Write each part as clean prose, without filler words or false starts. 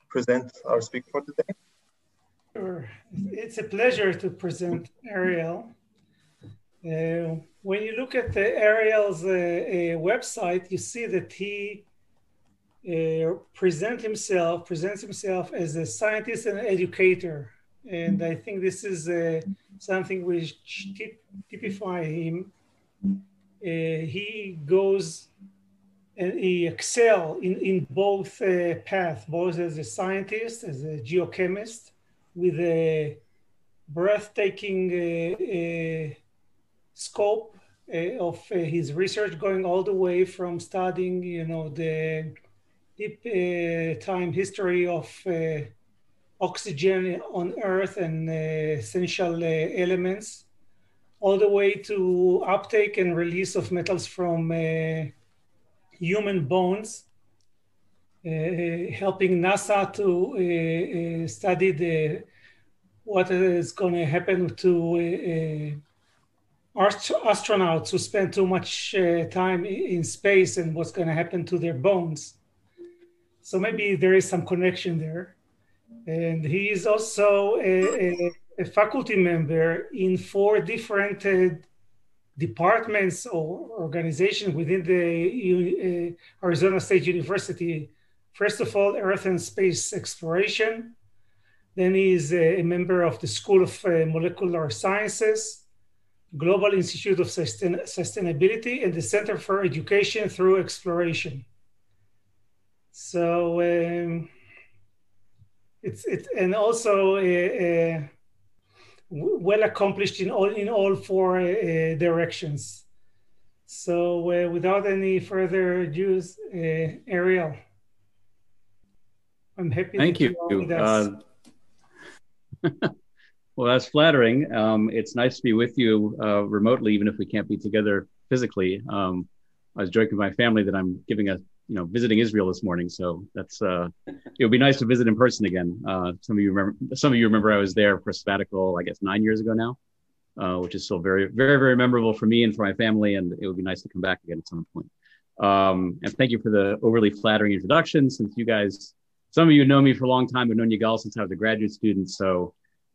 present our speaker for today? Sure. It's a pleasure to present Ariel. When you look at Ariel's website, you see that he presents himself as a scientist and educator. And I think this is something which typify him. He goes and he excel in both paths, both as a scientist, as a geochemist, with a breathtaking scope of his research, going all the way from studying, the deep time history of oxygen on Earth and essential elements, all the way to uptake and release of metals from human bones, helping NASA to study what is going to happen to astronauts who spend too much time in space and what's going to happen to their bones. So maybe there is some connection there. And he is also a faculty member in 4 different departments or organizations within the Arizona State University. First of all, Earth and Space Exploration. Then he is a member of the School of Molecular Sciences, Global Institute of Sustainability, and the Center for Education Through Exploration. So it's and also well accomplished in all 4 directions. So without any further ado, Ariel, I'm happy. Thank you. Well, that's flattering. It's nice to be with you remotely, even if we can't be together physically. I was joking with my family that I'm visiting Israel this morning, so that's it would be nice to visit in person again. Some of you remember I was there for a sabbatical, I guess 9 years ago now, which is still very, very, very memorable for me and for my family, and it would be nice to come back again at some point. And thank you for the overly flattering introduction, since you guys, some of you know me for a long time. I've known Yigal since I was a graduate student, so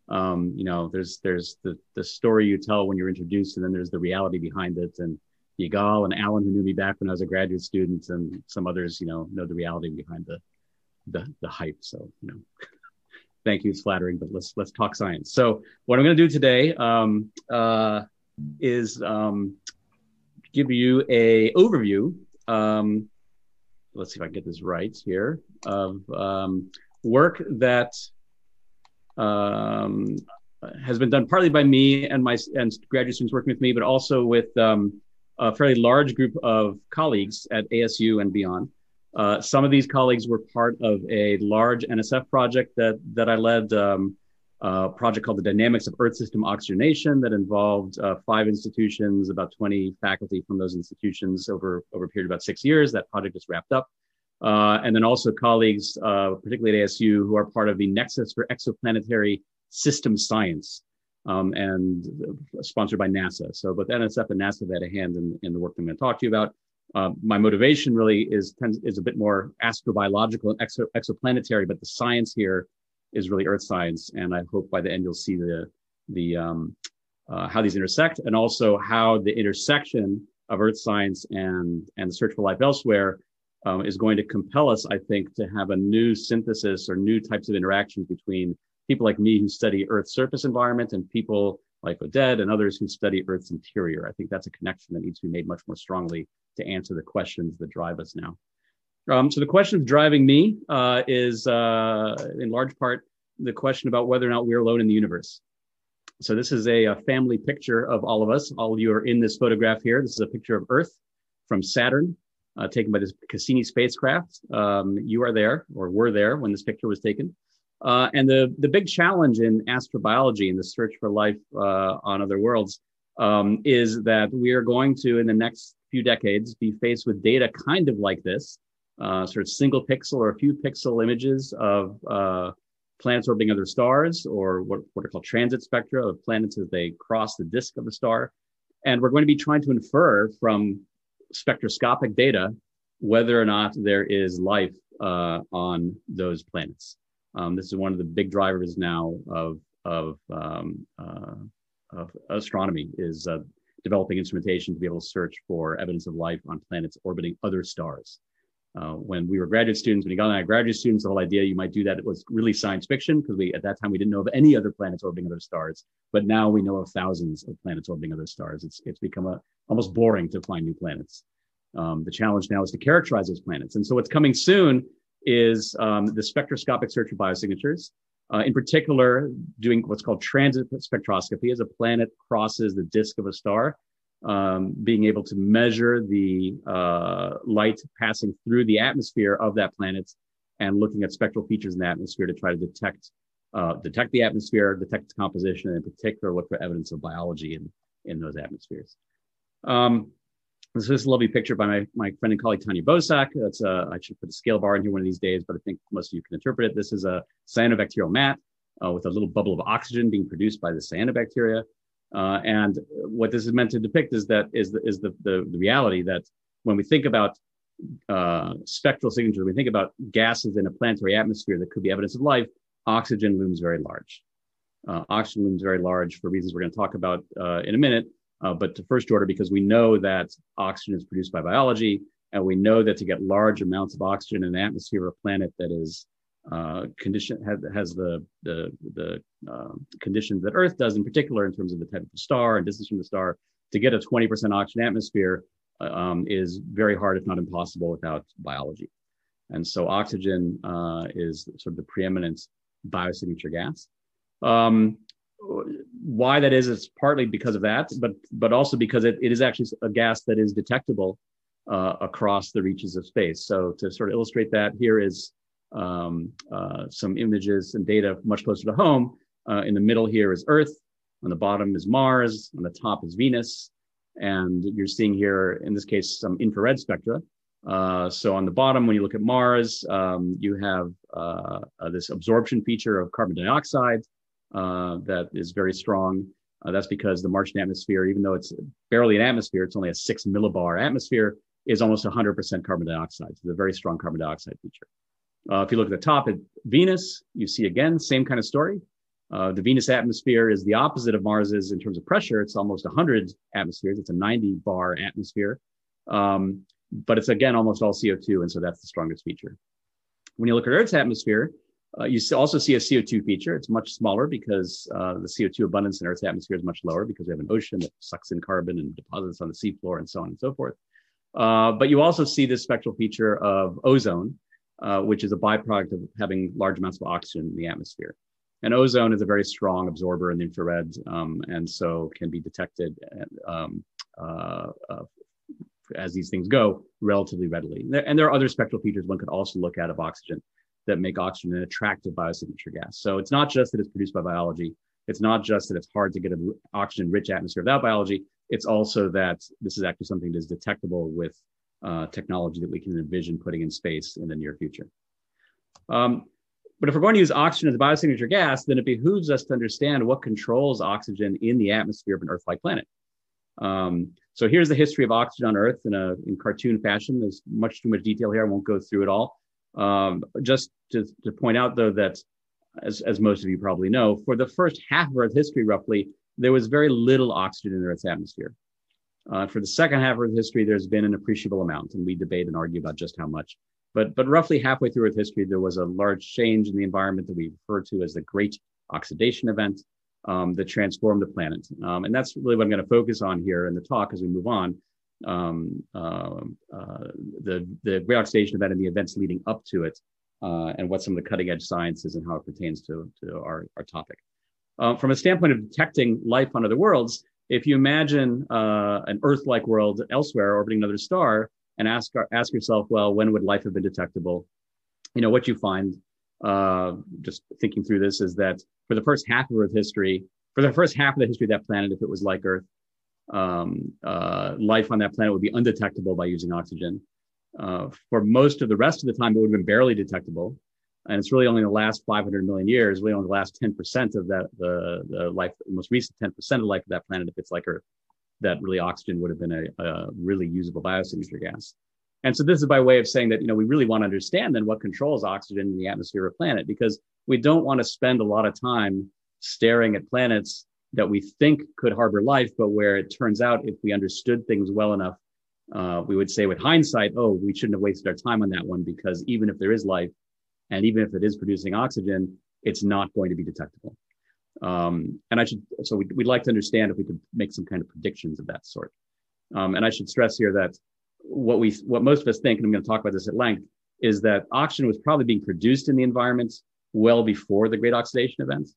there's the story you tell when you're introduced, and then there's the reality behind it. And Yigal and Alan, who knew me back when I was a graduate student, and some others, know the reality behind the hype. So, thank you. It's flattering, but let's talk science. So what I'm going to do today is give you a overview. Let's see if I can get this right here, of work that has been done partly by me and graduate students working with me, but also with a fairly large group of colleagues at ASU and beyond. Some of these colleagues were part of a large NSF project that I led, a project called the Dynamics of Earth System Oxygenation that involved 5 institutions, about 20 faculty from those institutions over a period of about 6 years. That project just wrapped up. And then also colleagues, particularly at ASU, who are part of the Nexus for Exoplanetary System Science, and sponsored by NASA. So both NSF and NASA have had a hand in the work I'm going to talk to you about. My motivation really is a bit more astrobiological and exoplanetary, but the science here is really Earth science. And I hope by the end you'll see how these intersect, and also how the intersection of Earth science and the search for life elsewhere is going to compel us, I think, to have a new synthesis or new types of interactions between people like me who study Earth's surface environment and people like Oded and others who study Earth's interior. I think that's a connection that needs to be made much more strongly to answer the questions that drive us now. So the question driving me is in large part the question about whether or not we're alone in the universe. So this is a family picture of all of us. All of you are in this photograph here. This is a picture of Earth from Saturn, taken by this Cassini spacecraft. You are there, or were there, when this picture was taken. And the big challenge in astrobiology and the search for life on other worlds is that we are going to, in the next few decades, be faced with data kind of like this, sort of single pixel or a few pixel images of planets orbiting other stars, or what are called transit spectra of planets as they cross the disk of the star. And we're going to be trying to infer from spectroscopic data whether or not there is life on those planets. This is one of the big drivers now of astronomy, is developing instrumentation to be able to search for evidence of life on planets orbiting other stars. When we were graduate students, when you got out of graduate students, the whole idea you might do that, it was really science fiction, because at that time we didn't know of any other planets orbiting other stars. But now we know of thousands of planets orbiting other stars. It's become almost boring to find new planets. The challenge now is to characterize those planets. And so what's coming soon is the spectroscopic search for biosignatures. In particular, doing what's called transit spectroscopy. As a planet crosses the disk of a star, being able to measure the light passing through the atmosphere of that planet and looking at spectral features in the atmosphere to try to detect the atmosphere, detect its composition, and in particular look for evidence of biology in those atmospheres. This is a lovely picture by my friend and colleague Tanya Bosak. That's I should put a scale bar in here one of these days, but I think most of you can interpret it. This is a cyanobacterial mat with a little bubble of oxygen being produced by the cyanobacteria. And what this is meant to depict is the reality that when we think about spectral signatures, we think about gases in a planetary atmosphere that could be evidence of life, oxygen looms very large. Oxygen looms very large for reasons we're going to talk about in a minute. But to first order, because we know that oxygen is produced by biology, and we know that to get large amounts of oxygen in the atmosphere of a planet that is has the conditions that Earth does, in particular in terms of the type of the star and distance from the star, to get a 20% oxygen atmosphere is very hard, if not impossible, without biology. And so oxygen is sort of the preeminent biosignature gas. Why that is, it's partly because of that, but also because it is actually a gas that is detectable across the reaches of space. So to sort of illustrate that, here is some images and data much closer to home. In the middle here is Earth, on the bottom is Mars, on the top is Venus, and you're seeing here, in this case, some infrared spectra. So on the bottom, when you look at Mars, you have this absorption feature of carbon dioxide that is very strong. That's because the Martian atmosphere, even though it's barely an atmosphere, it's only a 6 millibar atmosphere, is almost 100% carbon dioxide. So it's a very strong carbon dioxide feature. If you look at the top at Venus, you see again, same kind of story. The Venus atmosphere is the opposite of Mars's in terms of pressure. It's almost 100 atmospheres. It's a 90 bar atmosphere. But it's again, almost all CO2. And so that's the strongest feature. When you look at Earth's atmosphere, you also see a CO2 feature. It's much smaller because the CO2 abundance in Earth's atmosphere is much lower because we have an ocean that sucks in carbon and deposits on the seafloor and so on and so forth. But you also see this spectral feature of ozone, which is a byproduct of having large amounts of oxygen in the atmosphere. And ozone is a very strong absorber in the infrared, and so can be detected as these things go relatively readily. And there are other spectral features one could also look at of oxygen that make oxygen an attractive biosignature gas. So it's not just that it's produced by biology. It's not just that it's hard to get an oxygen-rich atmosphere without biology. It's also that this is actually something that is detectable with technology that we can envision putting in space in the near future. But if we're going to use oxygen as a biosignature gas, then it behooves us to understand what controls oxygen in the atmosphere of an Earth-like planet. So here's the history of oxygen on Earth in cartoon fashion. There's much too much detail here. I won't go through it all. Just to point out, though, that as most of you probably know, for the first half of Earth history, roughly, there was very little oxygen in Earth's atmosphere. For the second half of Earth history, there's been an appreciable amount, and we debate and argue about just how much. But roughly halfway through Earth history, there was a large change in the environment that we refer to as the Great Oxidation Event that transformed the planet. And that's really what I'm going to focus on here in the talk as we move on. The Great Oxidation Event and the events leading up to it, and what some of the cutting edge science is and how it pertains to our topic. From a standpoint of detecting life on other worlds, if you imagine an Earth-like world elsewhere orbiting another star and ask yourself, well, when would life have been detectable? You know, what you find, just thinking through this, is that for the first half of Earth history, for the first half of the history of that planet, if it was like Earth, life on that planet would be undetectable by using oxygen. For most of the rest of the time, it would have been barely detectable. And it's really only the last 500 million years, really only the last 10% of that, the life, the most recent 10% of life of that planet, if it's like Earth, that really oxygen would have been a really usable biosignature gas. And so this is by way of saying that, we really want to understand then what controls oxygen in the atmosphere of a planet, because we don't want to spend a lot of time staring at planets that we think could harbor life, but where it turns out if we understood things well enough, we would say with hindsight, oh, we shouldn't have wasted our time on that one, because even if there is life, and even if it is producing oxygen, it's not going to be detectable. So we'd like to understand if we could make some kind of predictions of that sort. And I should stress here that what most of us think, and I'm going to talk about this at length, is that oxygen was probably being produced in the environment well before the Great Oxidation Event.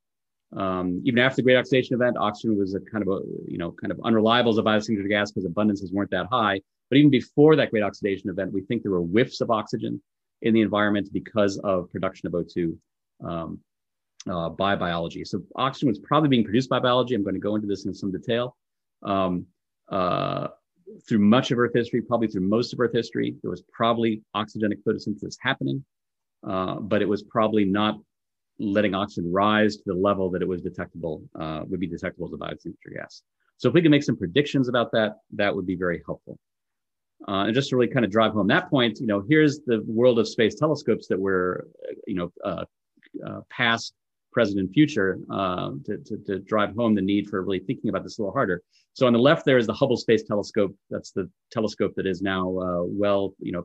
Even after the Great Oxidation Event, oxygen was a kind of unreliable as a biosignature gas because abundances weren't that high. But even before that Great Oxidation Event, we think there were whiffs of oxygen in the environment because of production of O2 by biology. So oxygen was probably being produced by biology. I'm going to go into this in some detail. Through much of Earth history, probably through most of Earth history, there was probably oxygenic photosynthesis happening, but it was probably not letting oxygen rise to the level that it was detectable, would be detectable as a biosignature gas. So if we can make some predictions about that, that would be very helpful. And just to really kind of drive home that point, here's the world of space telescopes that we're, past, present, and future to drive home the need for really thinking about this a little harder. So on the left there is the Hubble Space Telescope. That's the telescope that is now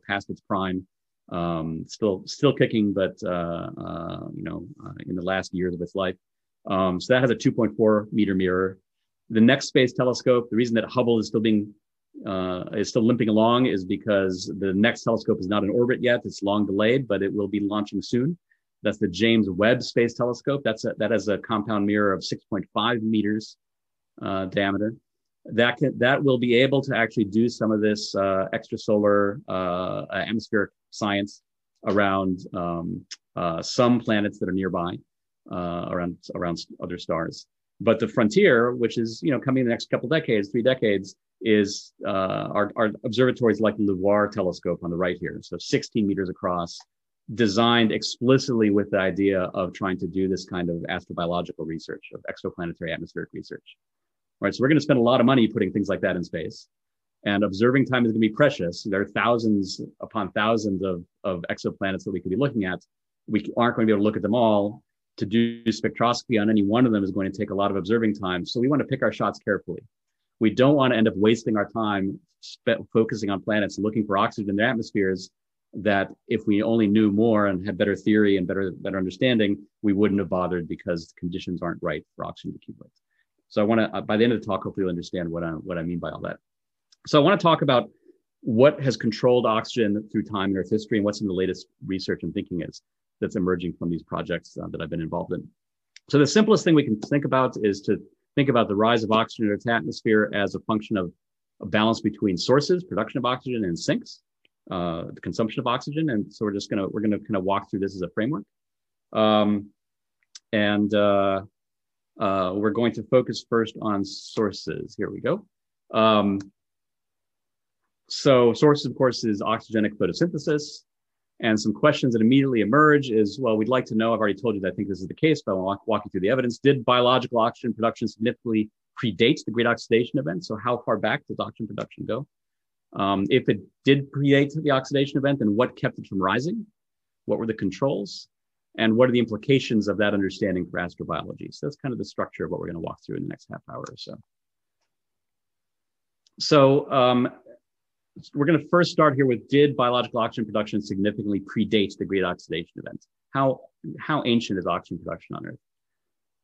past its prime, still kicking, but in the last years of its life. So that has a 2.4 meter mirror. The next space telescope, the reason that Hubble is still limping along is because the next telescope is not in orbit yet. It's long delayed, but it will be launching soon. That's the James Webb Space Telescope. That has a compound mirror of 6.5 meters diameter. That will be able to actually do some of this extrasolar atmospheric science around some planets that are nearby, around other stars. But the frontier, which is coming in the next couple decades, 3 decades, is our observatories like the LUVOIR telescope on the right here. So 16 meters across, designed explicitly with the idea of trying to do this kind of astrobiological research, of exoplanetary atmospheric research. Right, so we're going to spend a lot of money putting things like that in space, and observing time is going to be precious. There are thousands upon thousands of exoplanets that we could be looking at. We aren't going to be able to look at them all. To do spectroscopy on any one of them is going to take a lot of observing time. So we want to pick our shots carefully. We don't want to end up wasting our time focusing on planets looking for oxygen in their atmospheres that if we only knew more and had better theory and better understanding, we wouldn't have bothered because the conditions aren't right for oxygen to accumulate. So I want to, by the end of the talk, hopefully you'll understand what I mean by all that. So I want to talk about what has controlled oxygen through time in Earth history and what some of the latest research and thinking is that's emerging from these projects that I've been involved in. So the simplest thing we can think about is to think about the rise of oxygen in Earth's atmosphere as a function of a balance between sources, production of oxygen, and sinks, the consumption of oxygen. And so we're going to kind of walk through this as a framework. We're going to focus first on sources. Here we go. So sources, of course, is oxygenic photosynthesis. And some questions that immediately emerge is, well, we'd like to know, I've already told you that I think this is the case, but I'll walk you through the evidence. Did biological oxygen production significantly predate the Great Oxidation Event? So how far back does oxygen production go? If it did predate the oxidation event, then what kept it from rising? What were the controls? And what are the implications of that understanding for astrobiology? So that's kind of the structure of what we're going to walk through in the next half hour or so. So we're going to first start here with, did biological oxygen production significantly predate the Great Oxidation Event? How ancient is oxygen production on Earth?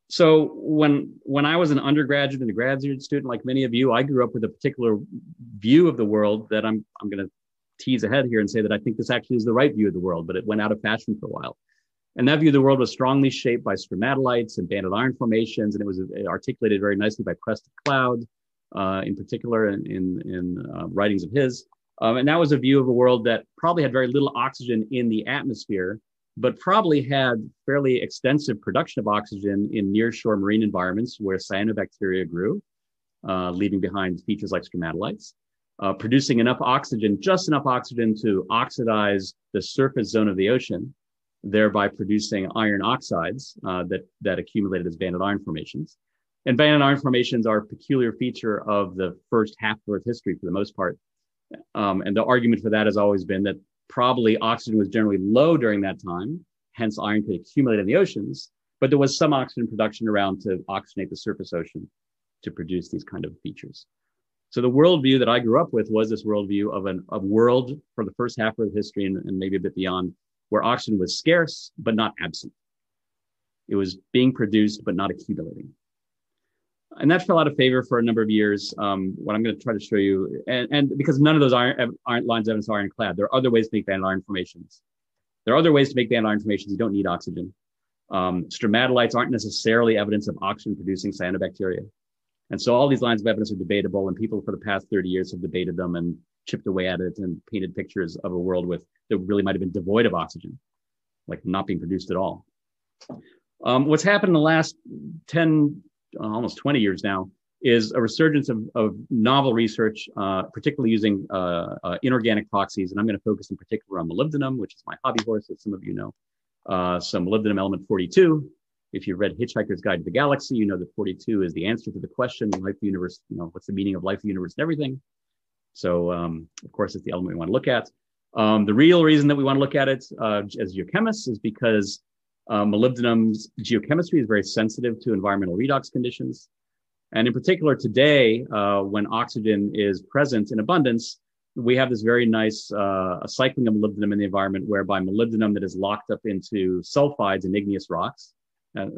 So when I was an undergraduate and a graduate student, like many of you, I grew up with a particular view of the world that I'm going to tease ahead here and say that I think this actually is the right view of the world, but it went out of fashion for a while. And that view of the world was strongly shaped by stromatolites and banded iron formations, and it was articulated very nicely by Crested Cloud, in particular in writings of his. And that was a view of a world that probably had very little oxygen in the atmosphere, but probably had fairly extensive production of oxygen in nearshore marine environments where cyanobacteria grew, leaving behind features like stromatolites, producing enough oxygen, just enough oxygen to oxidize the surface zone of the ocean, thereby producing iron oxides that accumulated as banded iron formations. And banded iron formations are a peculiar feature of the first half of Earth history for the most part. And the argument for that has always been that probably oxygen was generally low during that time, hence iron could accumulate in the oceans, but there was some oxygen production around to oxygenate the surface ocean to produce these kind of features. So the worldview that I grew up with was this worldview of a world for the first half of history and maybe a bit beyond, where oxygen was scarce, but not absent. It was being produced, but not accumulating. And that fell out of favor for a number of years. What I'm going to try to show you, and because none of those iron lines of evidence are ironclad, there are other ways to make banded iron formations. There are other ways to make banded iron formations. You don't need oxygen. Stromatolites aren't necessarily evidence of oxygen-producing cyanobacteria. And so all these lines of evidence are debatable, and people for the past 30 years have debated them and chipped away at it and painted pictures of a world that really might have been devoid of oxygen, like not being produced at all. What's happened in the last 10, almost 20 years now, is a resurgence of novel research, particularly using inorganic proxies. And I'm going to focus in particular on molybdenum, which is my hobby horse, as some of you know. So molybdenum element 42. If you've read Hitchhiker's Guide to the Galaxy, you know that 42 is the answer to the question, life, the universe, what's the meaning of life, the universe, and everything. So, of course, it's the element we want to look at. The real reason that we want to look at it as geochemists is because molybdenum's geochemistry is very sensitive to environmental redox conditions. And in particular today, when oxygen is present in abundance, we have this very nice cycling of molybdenum in the environment, whereby molybdenum that is locked up into sulfides and igneous rocks, that's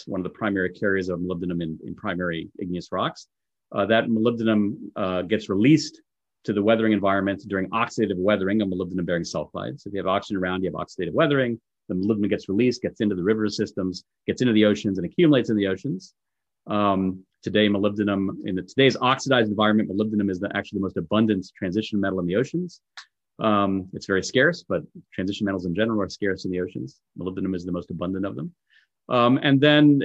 one of the primary carriers of molybdenum in primary igneous rocks, that molybdenum gets released to the weathering environment during oxidative weathering of molybdenum-bearing sulfides. If you have oxygen around, you have oxidative weathering. The molybdenum gets released, gets into the river systems, gets into the oceans, and accumulates in the oceans. Today, molybdenum, in today's oxidized environment, molybdenum is actually the most abundant transition metal in the oceans. It's very scarce, but transition metals in general are scarce in the oceans. Molybdenum is the most abundant of them. And then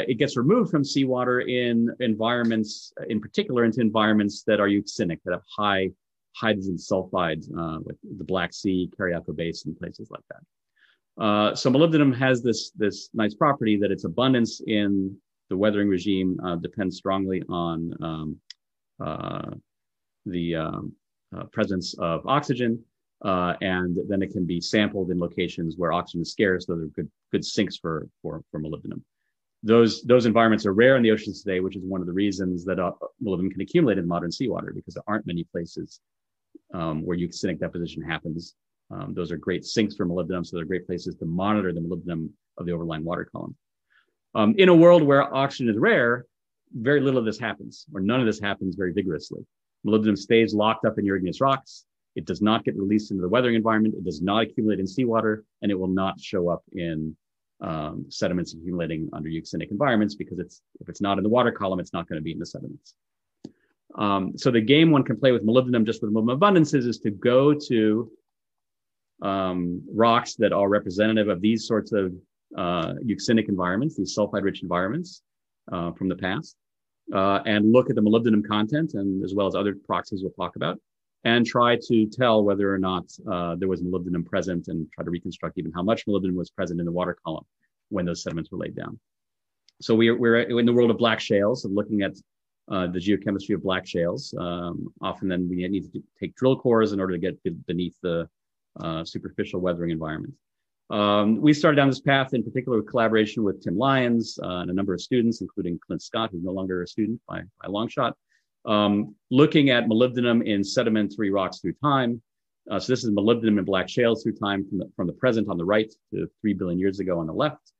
it gets removed from seawater in environments, in particular into environments that are euxinic, that have high hydrogen sulfides, like the Black Sea, Cariaco Basin, places like that. So molybdenum has this nice property that its abundance in the weathering regime depends strongly on the presence of oxygen, and then it can be sampled in locations where oxygen is scarce. Those are good sinks for molybdenum. Those environments are rare in the oceans today, which is one of the reasons that molybdenum can accumulate in modern seawater, because there aren't many places where euxinic deposition happens. Those are great sinks for molybdenum, so they're great places to monitor the molybdenum of the overlying water column. In a world where oxygen is rare, very little of this happens, or none of this happens very vigorously. Molybdenum stays locked up in your igneous rocks. It does not get released into the weathering environment. It does not accumulate in seawater, and it will not show up in sediments accumulating under euxinic environments, because if it's not in the water column, it's not going to be in the sediments. So the game one can play with molybdenum, just with molybdenum abundances, is to go to rocks that are representative of these sorts of euxinic environments, these sulfide-rich environments from the past, and look at the molybdenum content, and as well as other proxies we'll talk about, and try to tell whether or not there was molybdenum present, and try to reconstruct even how much molybdenum was present in the water column when those sediments were laid down. So we're in the world of black shales, of looking at the geochemistry of black shales. Often then we need to take drill cores in order to get beneath the superficial weathering environment. We started down this path in particular with collaboration with Tim Lyons and a number of students, including Clint Scott, who's no longer a student by a long shot, looking at molybdenum in sedimentary rocks through time. So this is molybdenum in black shales through time from the present on the right to 3 billion years ago on the left.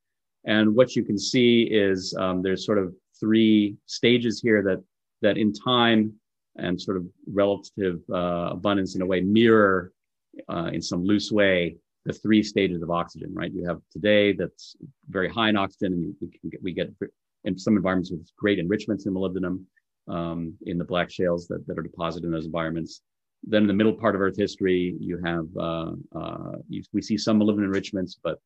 And what you can see is there's sort of three stages here that in time and sort of relative abundance in a way mirror in some loose way the three stages of oxygen, right? You have today that's very high in oxygen, and we get in some environments with great enrichments in molybdenum in the black shales that are deposited in those environments. Then in the middle part of Earth history, you have we see some molybdenum enrichments, but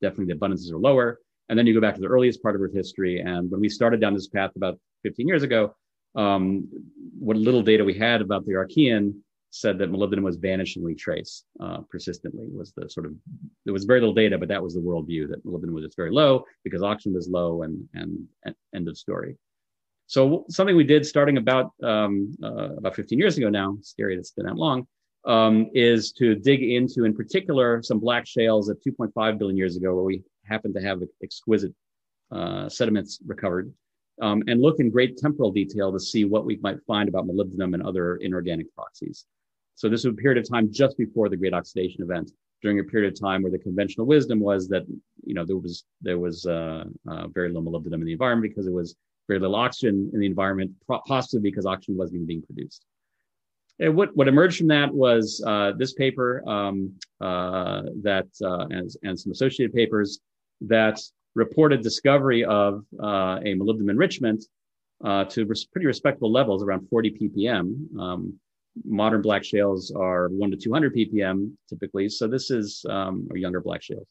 definitely the abundances are lower. And then you go back to the earliest part of Earth history, and when we started down this path about 15 years ago, what little data we had about the Archean said that molybdenum was vanishingly trace persistently. There was very little data, but that was the worldview, that molybdenum was just very low because oxygen was low, and end of story. So something we did starting about 15 years ago now, scary it's been that long, is to dig into, in particular, some black shales at 2.5 billion years ago, where we happen to have exquisite sediments recovered, and look in great temporal detail to see what we might find about molybdenum and other inorganic proxies. So this was a period of time just before the Great Oxidation Event, during a period of time where the conventional wisdom was that there was very little molybdenum in the environment because there was very little oxygen in the environment, possibly because oxygen wasn't even being produced. And what emerged from that was this paper and some associated papers that reported discovery of a molybdenum enrichment to pretty respectable levels, around 40 ppm. Modern black shales are 1 to 200 ppm typically, so this is or younger black shales.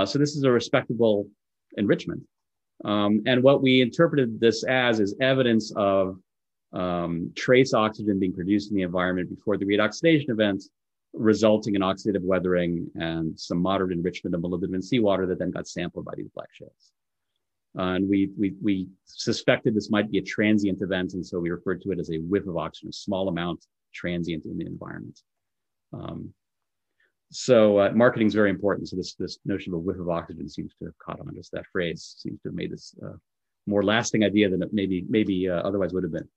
So this is a respectable enrichment. And what we interpreted this as is evidence of trace oxygen being produced in the environment before the Great Oxidation Event, resulting in oxidative weathering and some moderate enrichment of molybdenum in seawater that then got sampled by these black shales. And we suspected this might be a transient event, and so we referred to it as a whiff of oxygen, a small amount transient in the environment. So marketing is very important. So this notion of a whiff of oxygen seems to have caught on. Just that phrase seems to have made this more lasting idea than it maybe otherwise would have been.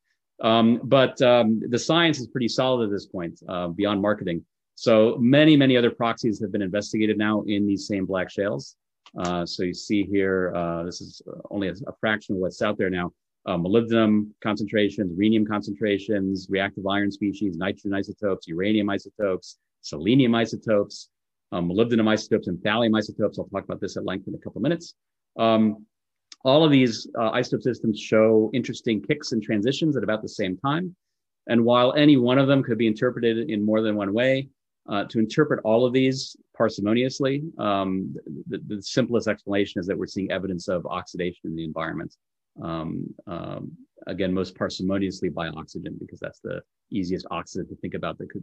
But the science is pretty solid at this point, beyond marketing. So many other proxies have been investigated now in these same black shales. So you see here, this is only a fraction of what's out there now. Molybdenum concentrations, rhenium concentrations, reactive iron species, nitrogen isotopes, uranium isotopes, selenium isotopes, molybdenum isotopes, and thallium isotopes. I'll talk about this at length in a couple of minutes. All of these isotope systems show interesting kicks and transitions at about the same time. And while any one of them could be interpreted in more than one way, to interpret all of these parsimoniously, the simplest explanation is that we're seeing evidence of oxidation in the environment. Again, most parsimoniously by oxygen, because that's the easiest oxidant to think about that could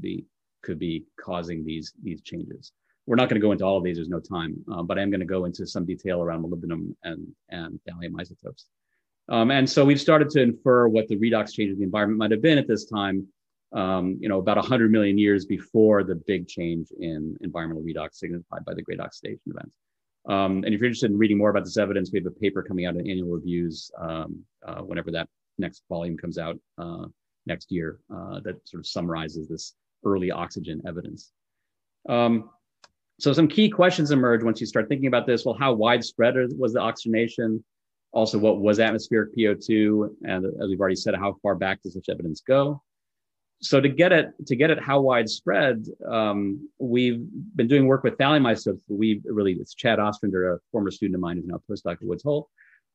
be causing these changes. We're not going to go into all of these, there's no time, but I am going to go into some detail around molybdenum and thallium isotopes. And so we've started to infer what the redox change of the environment might have been at this time, about 100 million years before the big change in environmental redox signified by the Great Oxidation Event. And if you're interested in reading more about this evidence, we have a paper coming out in Annual Reviews whenever that next volume comes out next year that sort of summarizes this early oxygen evidence. So some key questions emerge once you start thinking about this. Well, how widespread was the oxygenation? Also, what was atmospheric PO2? And as we've already said, how far back does such evidence go? So to get at how widespread, we've been doing work with thallium isotopes. It's Chad Ostrander, a former student of mine who's now a postdoc at Woods Hole.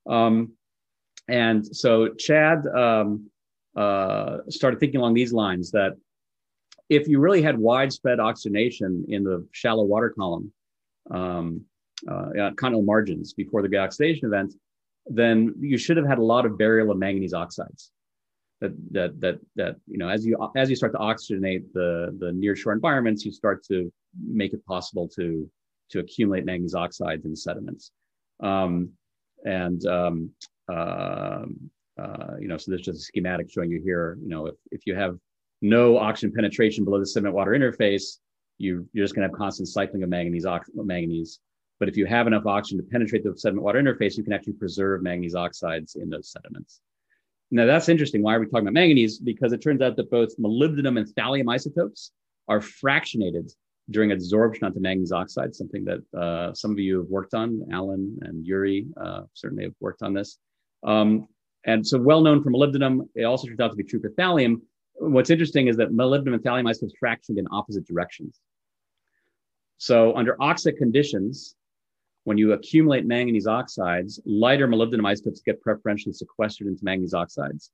And so Chad started thinking along these lines that if you really had widespread oxygenation in the shallow water column, continental margins before the Great Oxidation Event, then you should have had a lot of burial of manganese oxides. That as you start to oxygenate the nearshore environments, you start to make it possible to accumulate manganese oxides in sediments. So there's just a schematic showing you here. If you have no oxygen penetration below the sediment water interface, you're just going to have constant cycling of manganese. But if you have enough oxygen to penetrate the sediment water interface, you can actually preserve manganese oxides in those sediments. Now that's interesting. Why are we talking about manganese? Because it turns out that both molybdenum and thallium isotopes are fractionated during adsorption onto manganese oxide, something that some of you have worked on. Alan and Yuri certainly have worked on this. And so well known for molybdenum, it also turns out to be true for thallium. What's interesting is that molybdenum and thallium isotopes fractioned in opposite directions. So under oxic conditions, when you accumulate manganese oxides, lighter molybdenum isotopes get preferentially sequestered into manganese oxides,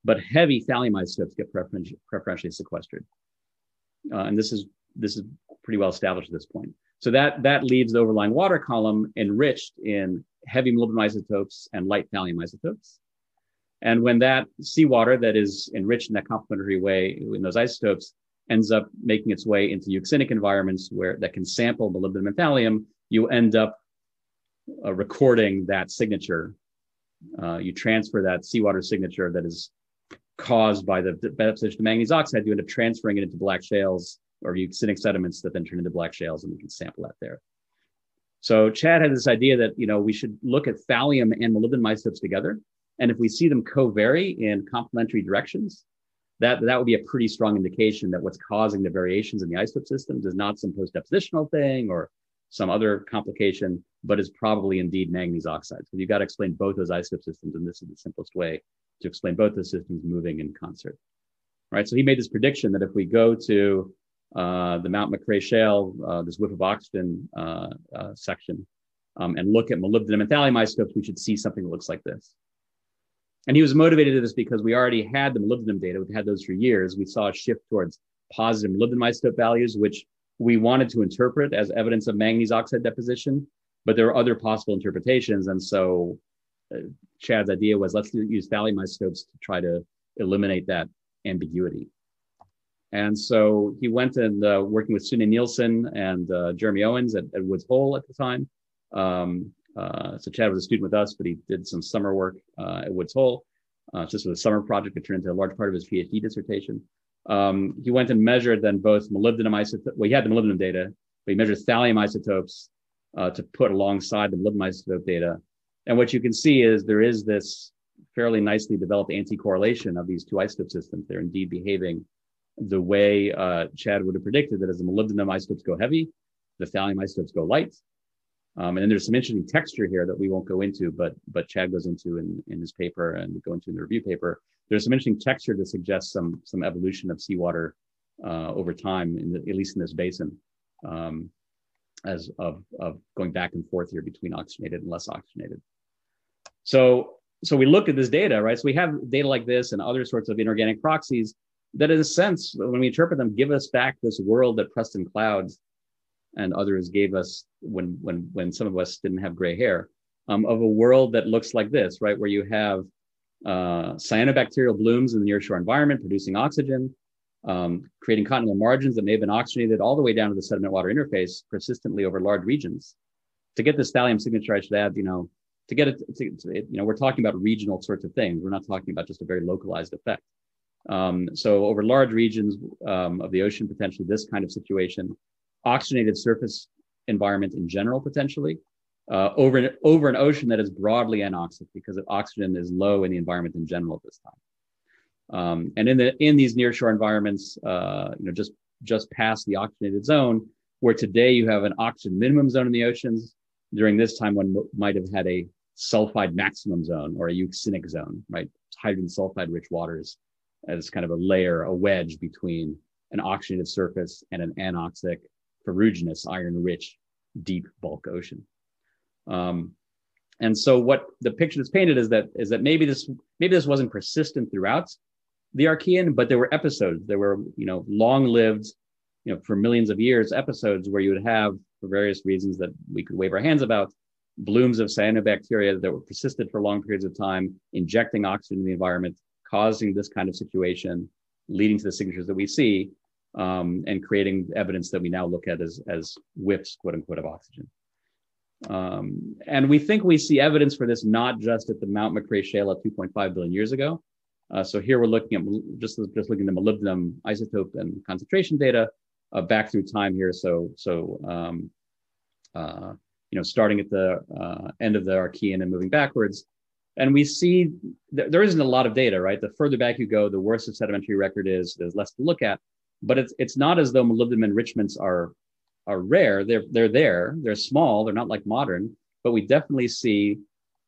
but heavy thallium isotopes get preferentially sequestered. And this is pretty well established at this point. So that leaves the overlying water column enriched in heavy molybdenum isotopes and light thallium isotopes. And when that seawater that is enriched in that complementary way in those isotopes ends up making its way into euxinic environments that can sample molybdenum and thallium, you end up recording that signature you transfer that seawater signature that is caused by the deposition of manganese oxide, you end up transferring it into black shales or euxinic sediments that then turn into black shales, and we can sample that there. So Chad had this idea that, we should look at thallium and molybdenum isotopes together. And if we see them co-vary in complementary directions, that would be a pretty strong indication that what's causing the variations in the isotope systems is not some post-depositional thing or some other complication, but is probably indeed manganese oxide. So you've got to explain both those isotope systems, and this is the simplest way to explain both those systems moving in concert. Right. So he made this prediction that if we go to the Mount McRae Shale, this whiff of oxygen section, and look at molybdenum and thallium isotopes, we should see something that looks like this. And he was motivated to this because we already had the molybdenum data. We've had those for years. We saw a shift towards positive molybdenum isotope values, which we wanted to interpret as evidence of manganese oxide deposition, but there are other possible interpretations. And so Chad's idea was, let's use thallium isotopes to try to eliminate that ambiguity. And so he went and working with Sune Nielsen and Jeremy Owens at Woods Hole at the time. So Chad was a student with us, but he did some summer work at Woods Hole. This was a summer project that turned into a large part of his PhD dissertation. He went and measured then both molybdenum isotope. Well, he had the molybdenum data, but he measured thallium isotopes to put alongside the molybdenum isotope data. And what you can see is there is this fairly nicely developed anti-correlation of these two isotope systems. They're indeed behaving the way Chad would have predicted, that as the molybdenum isotopes go heavy, the thallium isotopes go light. And then there's some interesting texture here that we won't go into, but Chad goes into in his paper, and we go into in the review paper. There's some interesting texture to suggest some evolution of seawater over time, at least in this basin, as of going back and forth here between oxygenated and less oxygenated. So we look at this data, right? So we have data like this and other sorts of inorganic proxies that, in a sense, when we interpret them, give us back this world that Preston Clouds and others gave us when some of us didn't have gray hair, of a world that looks like this, right? Where you have cyanobacterial blooms in the nearshore environment producing oxygen, creating continental margins that may have been oxygenated all the way down to the sediment water interface persistently over large regions. To get this thallium signature, I should add, to get it, we're talking about regional sorts of things. We're not talking about just a very localized effect. So over large regions of the ocean, potentially this kind of situation, oxygenated surface environment in general, potentially, over an ocean that is broadly anoxic because oxygen is low in the environment in general at this time. And in these nearshore environments, just past the oxygenated zone, where today you have an oxygen minimum zone in the oceans, during this time one might have had a sulfide maximum zone or a euxinic zone, right? Hydrogen sulfide rich waters as kind of a layer, a wedge between an oxygenated surface and an anoxic, ferruginous, iron-rich, deep bulk ocean. And so what the picture that's painted is that maybe this wasn't persistent throughout the Archean, but there were episodes. There were long-lived, for millions of years, episodes where you would have, for various reasons that we could wave our hands about, blooms of cyanobacteria that were persisted for long periods of time, injecting oxygen in the environment, causing this kind of situation, leading to the signatures that we see, and creating evidence that we now look at as whiffs, quote unquote, of oxygen. And we think we see evidence for this not just at the Mount McRae Shale at 2.5 billion years ago. So here we're looking at just looking at the molybdenum isotope and concentration data back through time here. So starting at the end of the Archean and moving backwards. And we see there isn't a lot of data, right? The further back you go, the worse the sedimentary record is. There's less to look at. But it's not as though molybdenum enrichments are rare. They're there. They're small. They're not like modern. But we definitely see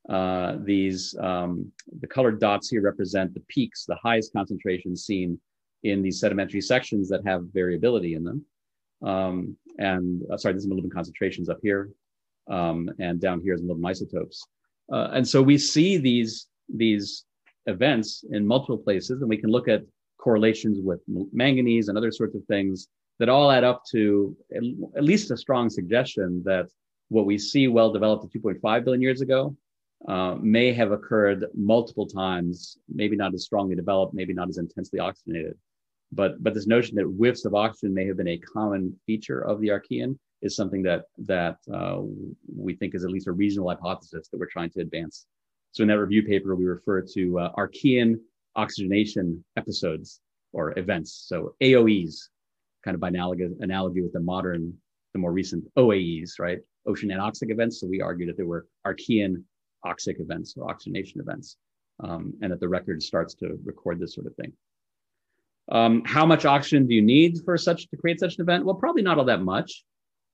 the colored dots here represent the peaks, the highest concentrations seen in these sedimentary sections that have variability in them. Sorry, this is molybdenum concentrations up here, and down here is molybdenum isotopes. And so we see these events in multiple places, and we can look at correlations with manganese and other sorts of things that all add up to at least a strong suggestion that what we see well developed at 2.5 billion years ago may have occurred multiple times, maybe not as strongly developed, maybe not as intensely oxygenated. But this notion that whiffs of oxygen may have been a common feature of the Archean is something that we think is at least a reasonable hypothesis that we're trying to advance So in that review paper, we refer to Archean oxygenation episodes or events. So AOEs, kind of by analogy with the more recent OAEs, right? Ocean anoxic events. So we argued that there were Archean oxic events or oxygenation events, and that the record starts to record this sort of thing. How much oxygen do you need to create such an event? Well, probably not all that much.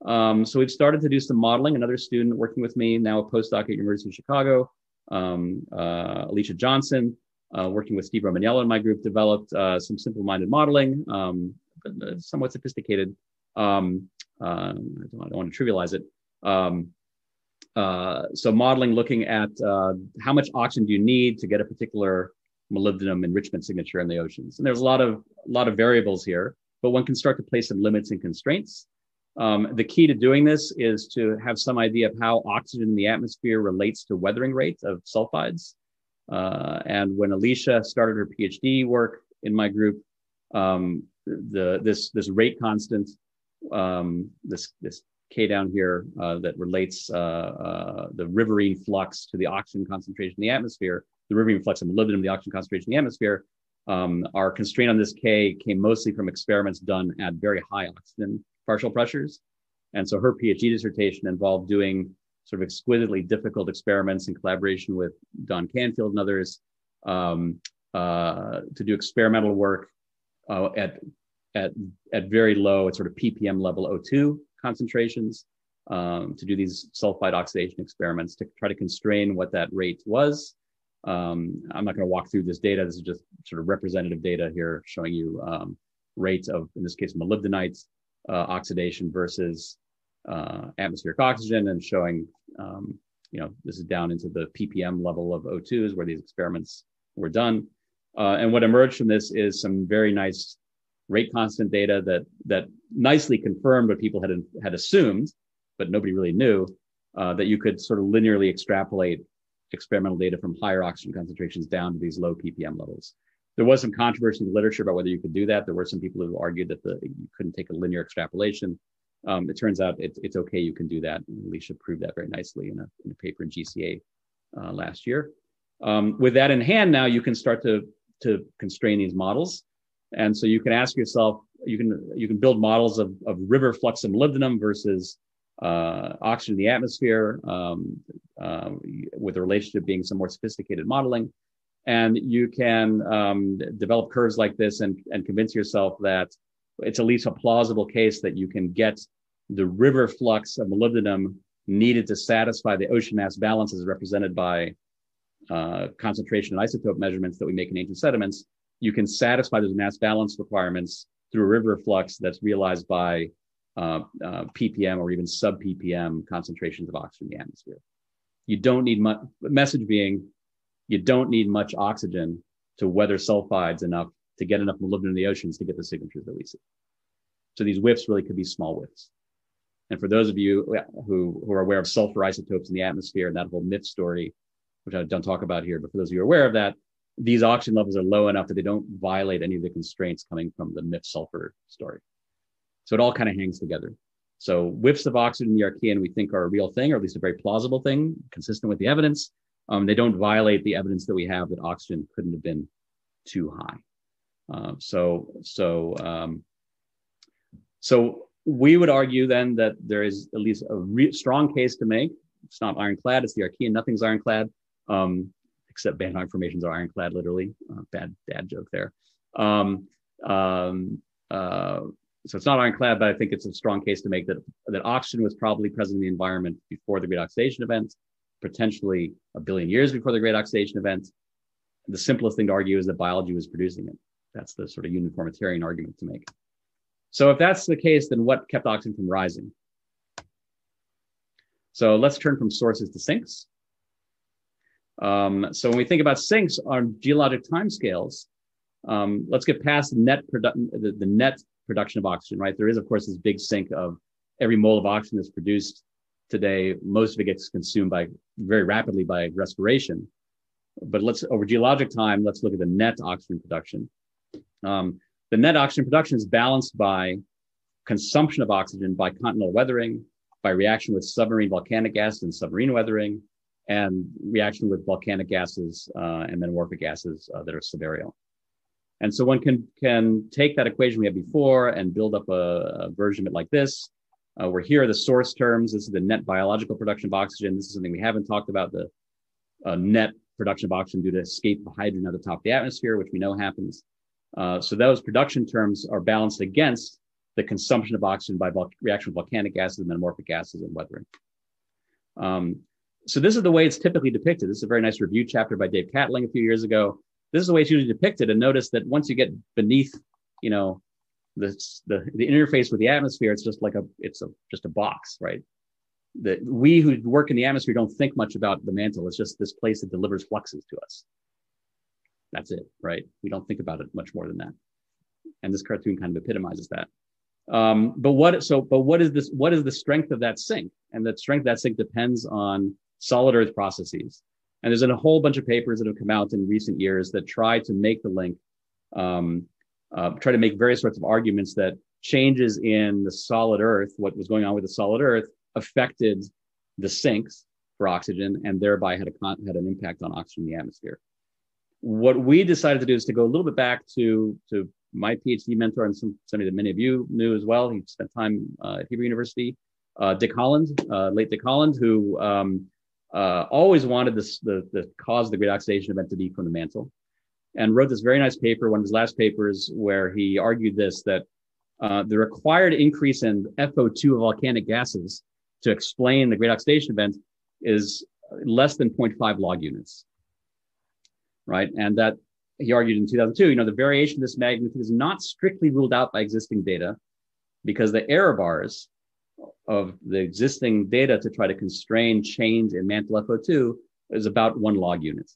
So we've started to do some modeling. Another student working with me, now a postdoc at University of Chicago, Alicia Johnson, working with Steve Romaniello in my group, developed some simple-minded modeling, but somewhat sophisticated. I don't want to trivialize it. So modeling, looking at how much oxygen do you need to get a particular molybdenum enrichment signature in the oceans. And there's a lot of variables here, but one can start to place some limits and constraints. The key to doing this is to have some idea of how oxygen in the atmosphere relates to weathering rate of sulfides. And when Alicia started her PhD work in my group, this rate constant, this K down here that relates the riverine flux to the oxygen concentration in the atmosphere, the riverine flux of molybdenum, the oxygen concentration in the atmosphere, our constraint on this K came mostly from experiments done at very high oxygen partial pressures. And so her PhD dissertation involved doing sort of exquisitely difficult experiments in collaboration with Don Canfield and others to do experimental work at very low, at sort of ppm level O2 concentrations, to do these sulfide oxidation experiments to try to constrain what that rate was. I'm not going to walk through this data. This is just sort of representative data here showing you rates of, in this case, molybdenite oxidation versus atmospheric oxygen, and showing, this is down into the ppm level of O2s where these experiments were done. And what emerged from this is some very nice rate constant data that nicely confirmed what people had assumed, but nobody really knew, that you could sort of linearly extrapolate experimental data from higher oxygen concentrations down to these low ppm levels. There was some controversy in the literature about whether you could do that. There were some people who argued that you couldn't take a linear extrapolation. It turns out it's okay, you can do that. Alicia proved that very nicely in a paper in GCA last year. With that in hand, now you can start to constrain these models. And so you can ask yourself, you can build models of river flux of molybdenum versus oxygen in the atmosphere, with the relationship being some more sophisticated modeling. And you can develop curves like this and convince yourself that it's at least a plausible case that you can get the river flux of molybdenum needed to satisfy the ocean mass balance as represented by concentration and isotope measurements that we make in ancient sediments. You can satisfy those mass balance requirements through a river flux that's realized by ppm or even sub ppm concentrations of oxygen in the atmosphere. You don't need much, message being, you don't need much oxygen to weather sulfides enough to get enough molybdenum in the oceans to get the signatures that we see. So these WIFs really could be small WIFs. And for those of you who are aware of sulfur isotopes in the atmosphere and that whole myth story, which I don't talk about here, but for those of you who are aware of that, these oxygen levels are low enough that they don't violate any of the constraints coming from the myth sulfur story. So it all kind of hangs together. So WIFs of oxygen in the Archean we think are a real thing, or at least a very plausible thing, consistent with the evidence. They don't violate the evidence that we have that oxygen couldn't have been too high. So we would argue then that there is at least a strong case to make. It's not ironclad, it's the Archean, nothing's ironclad, except Bantock formations are ironclad, literally. Bad dad joke there. So it's not ironclad, but I think it's a strong case to make that oxygen was probably present in the environment before the Great Oxidation Event, potentially a billion years before the Great Oxidation Event. The simplest thing to argue is that biology was producing it. That's the sort of uniformitarian argument to make. So if that's the case, then what kept oxygen from rising? So let's turn from sources to sinks. So when we think about sinks on geologic timescales, let's get past the net production of oxygen, right? There is, of course, this big sink of every mole of oxygen that's produced today. Most of it gets consumed very rapidly by respiration. But over geologic time, let's look at the net oxygen production. The net oxygen production is balanced by consumption of oxygen by continental weathering, by reaction with submarine volcanic acid and submarine weathering, and reaction with volcanic gases and metamorphic gases that are subaerial. And so one can take that equation we had before and build up a version of it like this, where here are the source terms. This is the net biological production of oxygen. This is something we haven't talked about, the net production of oxygen due to escape of hydrogen at the top of the atmosphere, which we know happens. So those production terms are balanced against the consumption of oxygen by reaction with volcanic gases, metamorphic gases, and weathering. So this is the way it's typically depicted. This is a very nice review chapter by Dave Catling a few years ago. This is the way it's usually depicted. And notice that once you get beneath, the interface with the atmosphere, it's just like just a box, right? That we who work in the atmosphere don't think much about the mantle. It's just this place that delivers fluxes to us. That's it, right? We don't think about it much more than that. And this cartoon kind of epitomizes that. But what is the strength of that sink? And the strength of that sink depends on solid earth processes. And there's been a whole bunch of papers that have come out in recent years that try to make the link, try to make various sorts of arguments that changes in the solid earth, what was going on with the solid earth, affected the sinks for oxygen and thereby had an impact on oxygen in the atmosphere. What we decided to do is to go a little bit back to my PhD mentor and somebody that many of you knew as well. He spent time at Hebrew University, Dick Holland, late Dick Holland, who always wanted the cause of the great oxidation event to be from the mantle, and wrote this very nice paper, one of his last papers, where he argued that the required increase in FO2 of volcanic gases to explain the great oxidation event is less than 0.5 log units, right? And that he argued in 2002, the variation of this magnitude is not strictly ruled out by existing data because the error bars of the existing data to try to constrain change in mantle FO2 is about 1 log unit.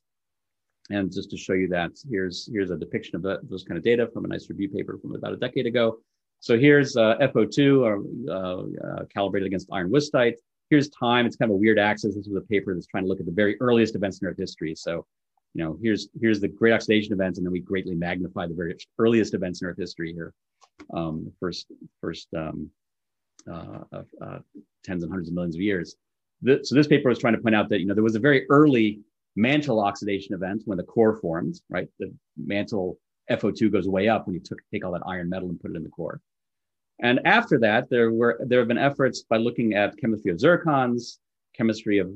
And just to show you that, here's a depiction of those kind of data from a nice review paper from about a decade ago. So here's FO2 calibrated against iron wistite. Here's time. It's kind of a weird axis. This was a paper that's trying to look at the very earliest events in Earth history. So, here's the great oxidation events, and then we greatly magnify the very earliest events in Earth history here. First tens and hundreds of millions of years. So this paper was trying to point out that, there was a very early mantle oxidation event when the core formed, right? The mantle FO2 goes way up when you take all that iron metal and put it in the core. And after that, there have been efforts by looking at chemistry of zircons, chemistry of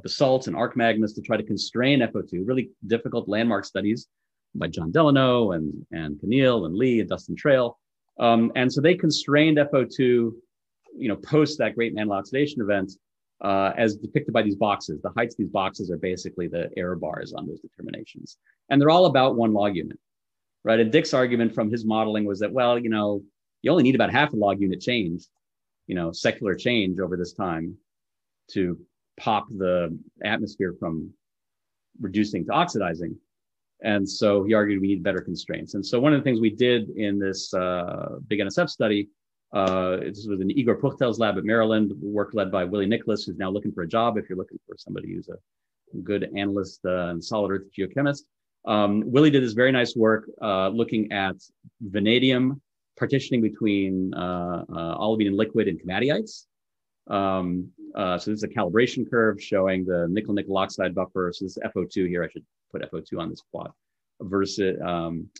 basalts and arc magmas to try to constrain FO2, really difficult landmark studies by John Delano and Keneal and Lee and Dustin Trail. And so they constrained FO2, post that great mantle oxidation event, as depicted by these boxes. The heights of these boxes are basically the error bars on those determinations. And they're all about 1 log unit, right? And Dick's argument from his modeling was that, well, you only need about half a log unit change, secular change over this time to pop the atmosphere from reducing to oxidizing. And so he argued we need better constraints. And so one of the things we did in this big NSF study, this was in Igor Puchtel's lab at Maryland, work led by Willie Nicholas, who's now looking for a job if you're looking for somebody who's a good analyst and solid earth geochemist. Willie did this very nice work looking at vanadium partitioning between olivine and liquid and komatiites. So this is a calibration curve showing the nickel-nickel oxide buffer. So this is FO2 here. I should put FO2 on this plot versus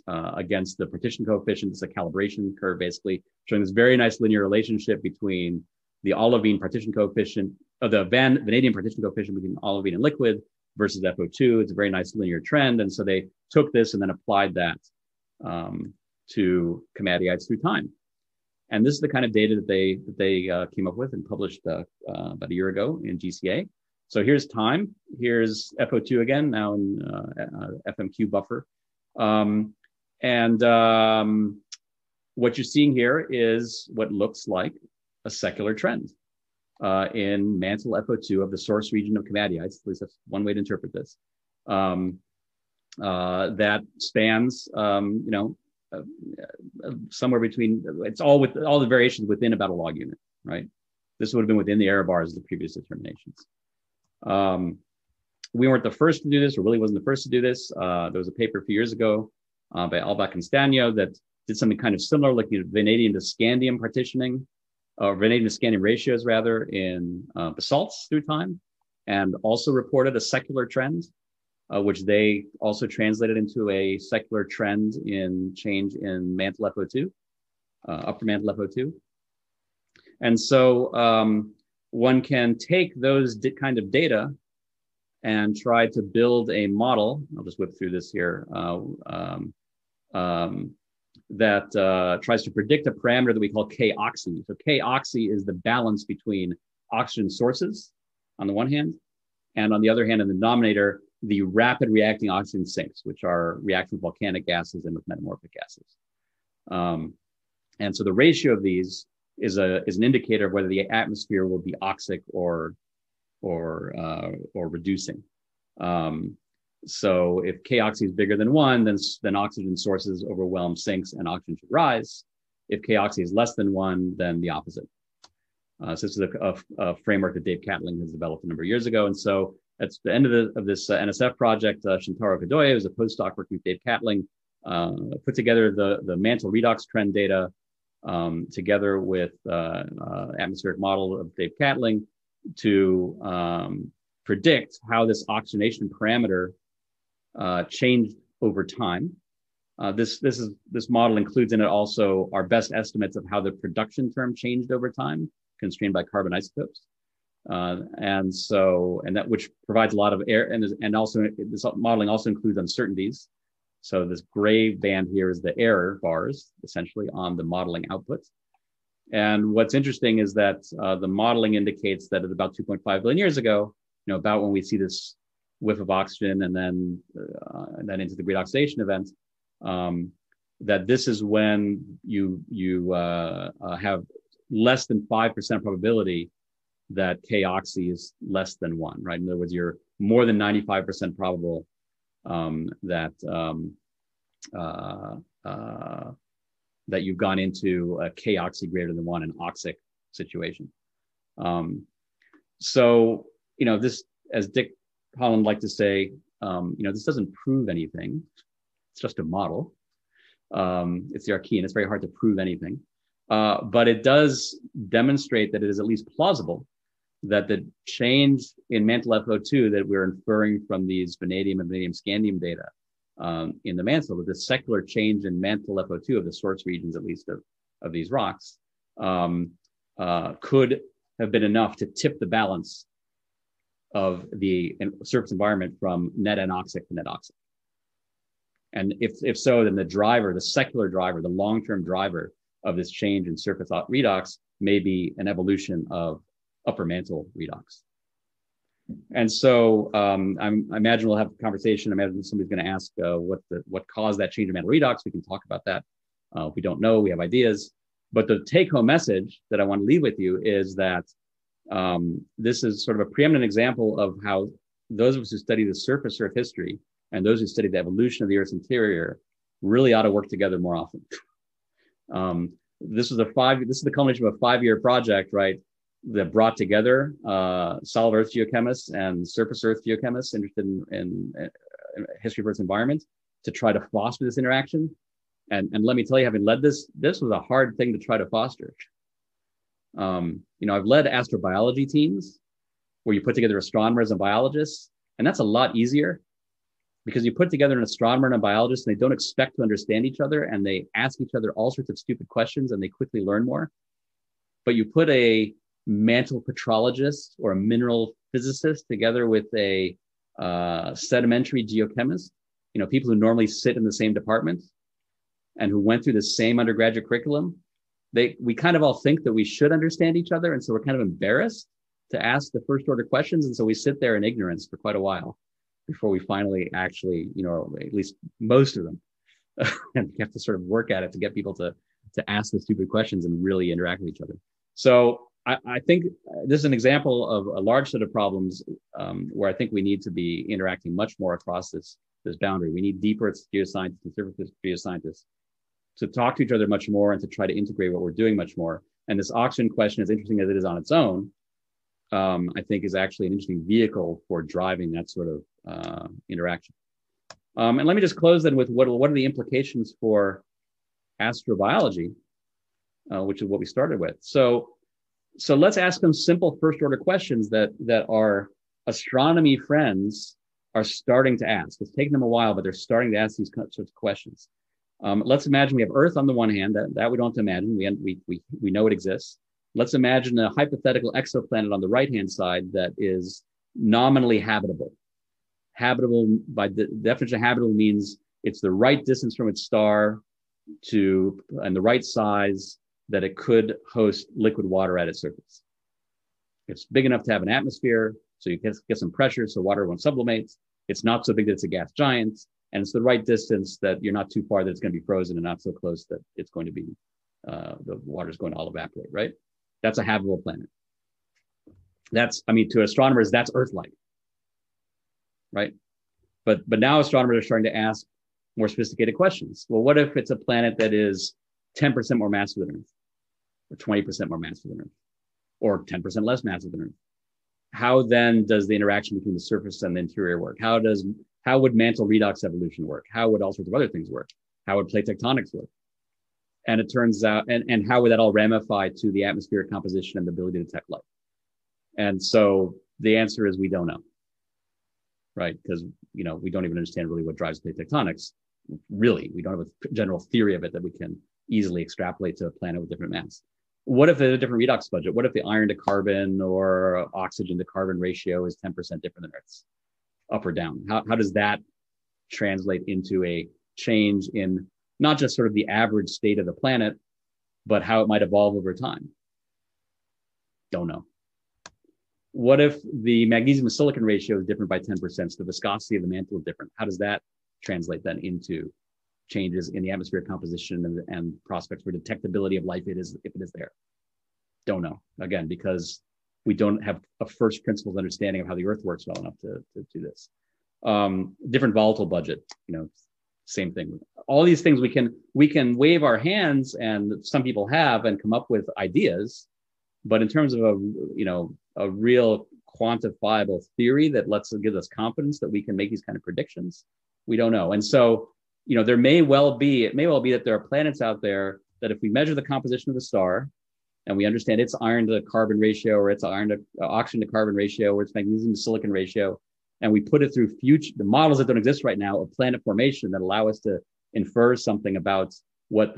against the partition coefficient. This is a calibration curve basically showing this very nice linear relationship between the olivine partition coefficient, the vanadium partition coefficient between olivine and liquid versus FO2. It's a very nice linear trend. And so they took this and then applied that to komatiites through time. And this is the kind of data that they came up with and published about a year ago in GCA. So here's time. Here's FO2 again, now in FMQ buffer. What you're seeing here is what looks like a secular trend in mantle FO2 of the source region of komatiites. At least that's one way to interpret this. That spans, somewhere between, it's all with all the variations within about a log unit, right? This would have been within the error bars of the previous determinations. We weren't the first to do this, or really wasn't the first to do this. There was a paper a few years ago by Albach and Stanyo that did something kind of similar, looking at vanadium to scandium partitioning vanadium to scandium ratios rather in basalts through time, and also reported a secular trend, which they also translated into a secular trend in change in mantle FO2, upper mantle FO2. And so one can take those kind of data and try to build a model. I'll just whip through this here. That tries to predict a parameter that we call K-oxy. So K-oxy is the balance between oxygen sources on the one hand, and on the other hand, in the denominator, the rapid reacting oxygen sinks, which are reacting with volcanic gases and with metamorphic gases. And so the ratio of these is an indicator of whether the atmosphere will be oxic or reducing. So if K-oxy is bigger than 1, then oxygen sources overwhelm sinks and oxygen should rise. If K-oxy is less than 1, then the opposite. So this is a framework that Dave Catling has developed a number of years ago. And so at the end of this NSF project, Shintaro Kadoya, who's a postdoc working with Dave Catling, put together the mantle redox trend data together with atmospheric model of Dave Catling to predict how this oxygenation parameter changed over time. This model includes in it also our best estimates of how the production term changed over time, constrained by carbon isotopes. And that which provides a lot of air, and also this modeling also includes uncertainties. So this gray band here is the error bars, essentially, on the modeling output. And what's interesting is that the modeling indicates that at about 2.5 billion years ago, about when we see this whiff of oxygen and then into the great oxidation event, that this is when you have less than 5% probability that K-oxy is less than 1, right? In other words, you're more than 95% probable that you've gone into a K-oxy greater than 1, an oxic situation. So, this, as Dick Holland liked to say, this doesn't prove anything. It's just a model. It's the Archean. It's very hard to prove anything. But it does demonstrate that it is at least plausible that the change in mantle FO2 that we're inferring from these vanadium and vanadium scandium data in the mantle, with the secular change in mantle FO2 of the source regions, at least of these rocks, could have been enough to tip the balance of the surface environment from net anoxic to net oxic. And if so, then the secular driver, the long-term driver of this change in surface redox may be an evolution of upper mantle redox. And so I imagine we'll have a conversation. I imagine somebody's going to ask what caused that change in mantle redox. We can talk about that. If we don't know, we have ideas. But the take-home message that I want to leave with you is that this is sort of a preeminent example of how those of us who study the surface Earth history and those who study the evolution of the Earth's interior really ought to work together more often. This is the culmination of a 5-year project, right, that brought together solid Earth geochemists and surface Earth geochemists interested in history of Earth's environment to try to foster this interaction. And let me tell you, having led this was a hard thing to try to foster. I've led astrobiology teams where you put together astronomers and biologists, and that's a lot easier because you put together an astronomer and a biologist and they don't expect to understand each other and they ask each other all sorts of stupid questions and they quickly learn more. But you put a mantle petrologist or a mineral physicist together with a sedimentary geochemist, people who normally sit in the same department and who went through the same undergraduate curriculum, we kind of all think that we should understand each other. And so we're kind of embarrassed to ask the first order questions. And so we sit there in ignorance for quite a while before we finally actually, at least most of them, and we have to sort of work at it to get people to ask the stupid questions and really interact with each other. So I think this is an example of a large set of problems where I think we need to be interacting much more across this boundary. We need deeper geoscientists and surface geoscientists to talk to each other much more and to try to integrate what we're doing much more. And this oxygen question, as interesting as it is on its own, I think is actually an interesting vehicle for driving that sort of interaction. And let me just close then with what are the implications for astrobiology, which is what we started with. So So let's ask them simple first order questions that our astronomy friends are starting to ask. It's taken them a while, but they're starting to ask these sorts of questions. Let's imagine we have Earth on the one hand, that we don't have to imagine. We know it exists. Let's imagine a hypothetical exoplanet on the right-hand side that is nominally habitable. Habitable, by the definition of habitable, means it's the right distance from its star and the right size that it could host liquid water at its surface. It's big enough to have an atmosphere, so you get some pressure so water won't sublimate. It's not so big that it's a gas giant, and it's the right distance that you're not too far that it's going to be frozen and not so close that it's going to be, the water's going to all evaporate, right? That's a habitable planet. To astronomers, that's Earth-like, right? But now astronomers are starting to ask more sophisticated questions. Well, what if it's a planet that is 10% more massive than Earth, or 20% more massive than Earth, or 10% less massive than Earth? How then does the interaction between the surface and the interior work? How would mantle redox evolution work? How would all sorts of other things work? How would plate tectonics work? And it turns out, and how would that all ramify to the atmospheric composition and the ability to detect life? And so the answer is we don't know, right? Because, we don't even understand really what drives plate tectonics. Really, we don't have a general theory of it that we can easily extrapolate to a planet with different mass. What if there's a different redox budget? What if the iron to carbon or oxygen to carbon ratio is 10% different than Earth's, up or down? How does that translate into a change in not just sort of the average state of the planet, but how it might evolve over time? Don't know. What if the magnesium to silicon ratio is different by 10%? So the viscosity of the mantle is different. How does that translate then into changes in the atmospheric composition and prospects for detectability of life if it is there? Don't know. Again, because we don't have a first principles understanding of how the Earth works well enough to do this. Different volatile budget, same thing. All these things we can wave our hands, and some people have, and come up with ideas, but in terms of a real quantifiable theory that gives us confidence that we can make these kind of predictions, we don't know. And so, it may well be that there are planets out there that if we measure the composition of the star and we understand its iron to carbon ratio, or its iron to oxygen to carbon ratio, or its magnesium to silicon ratio, and we put it through the models that don't exist right now of planet formation that allow us to infer something about what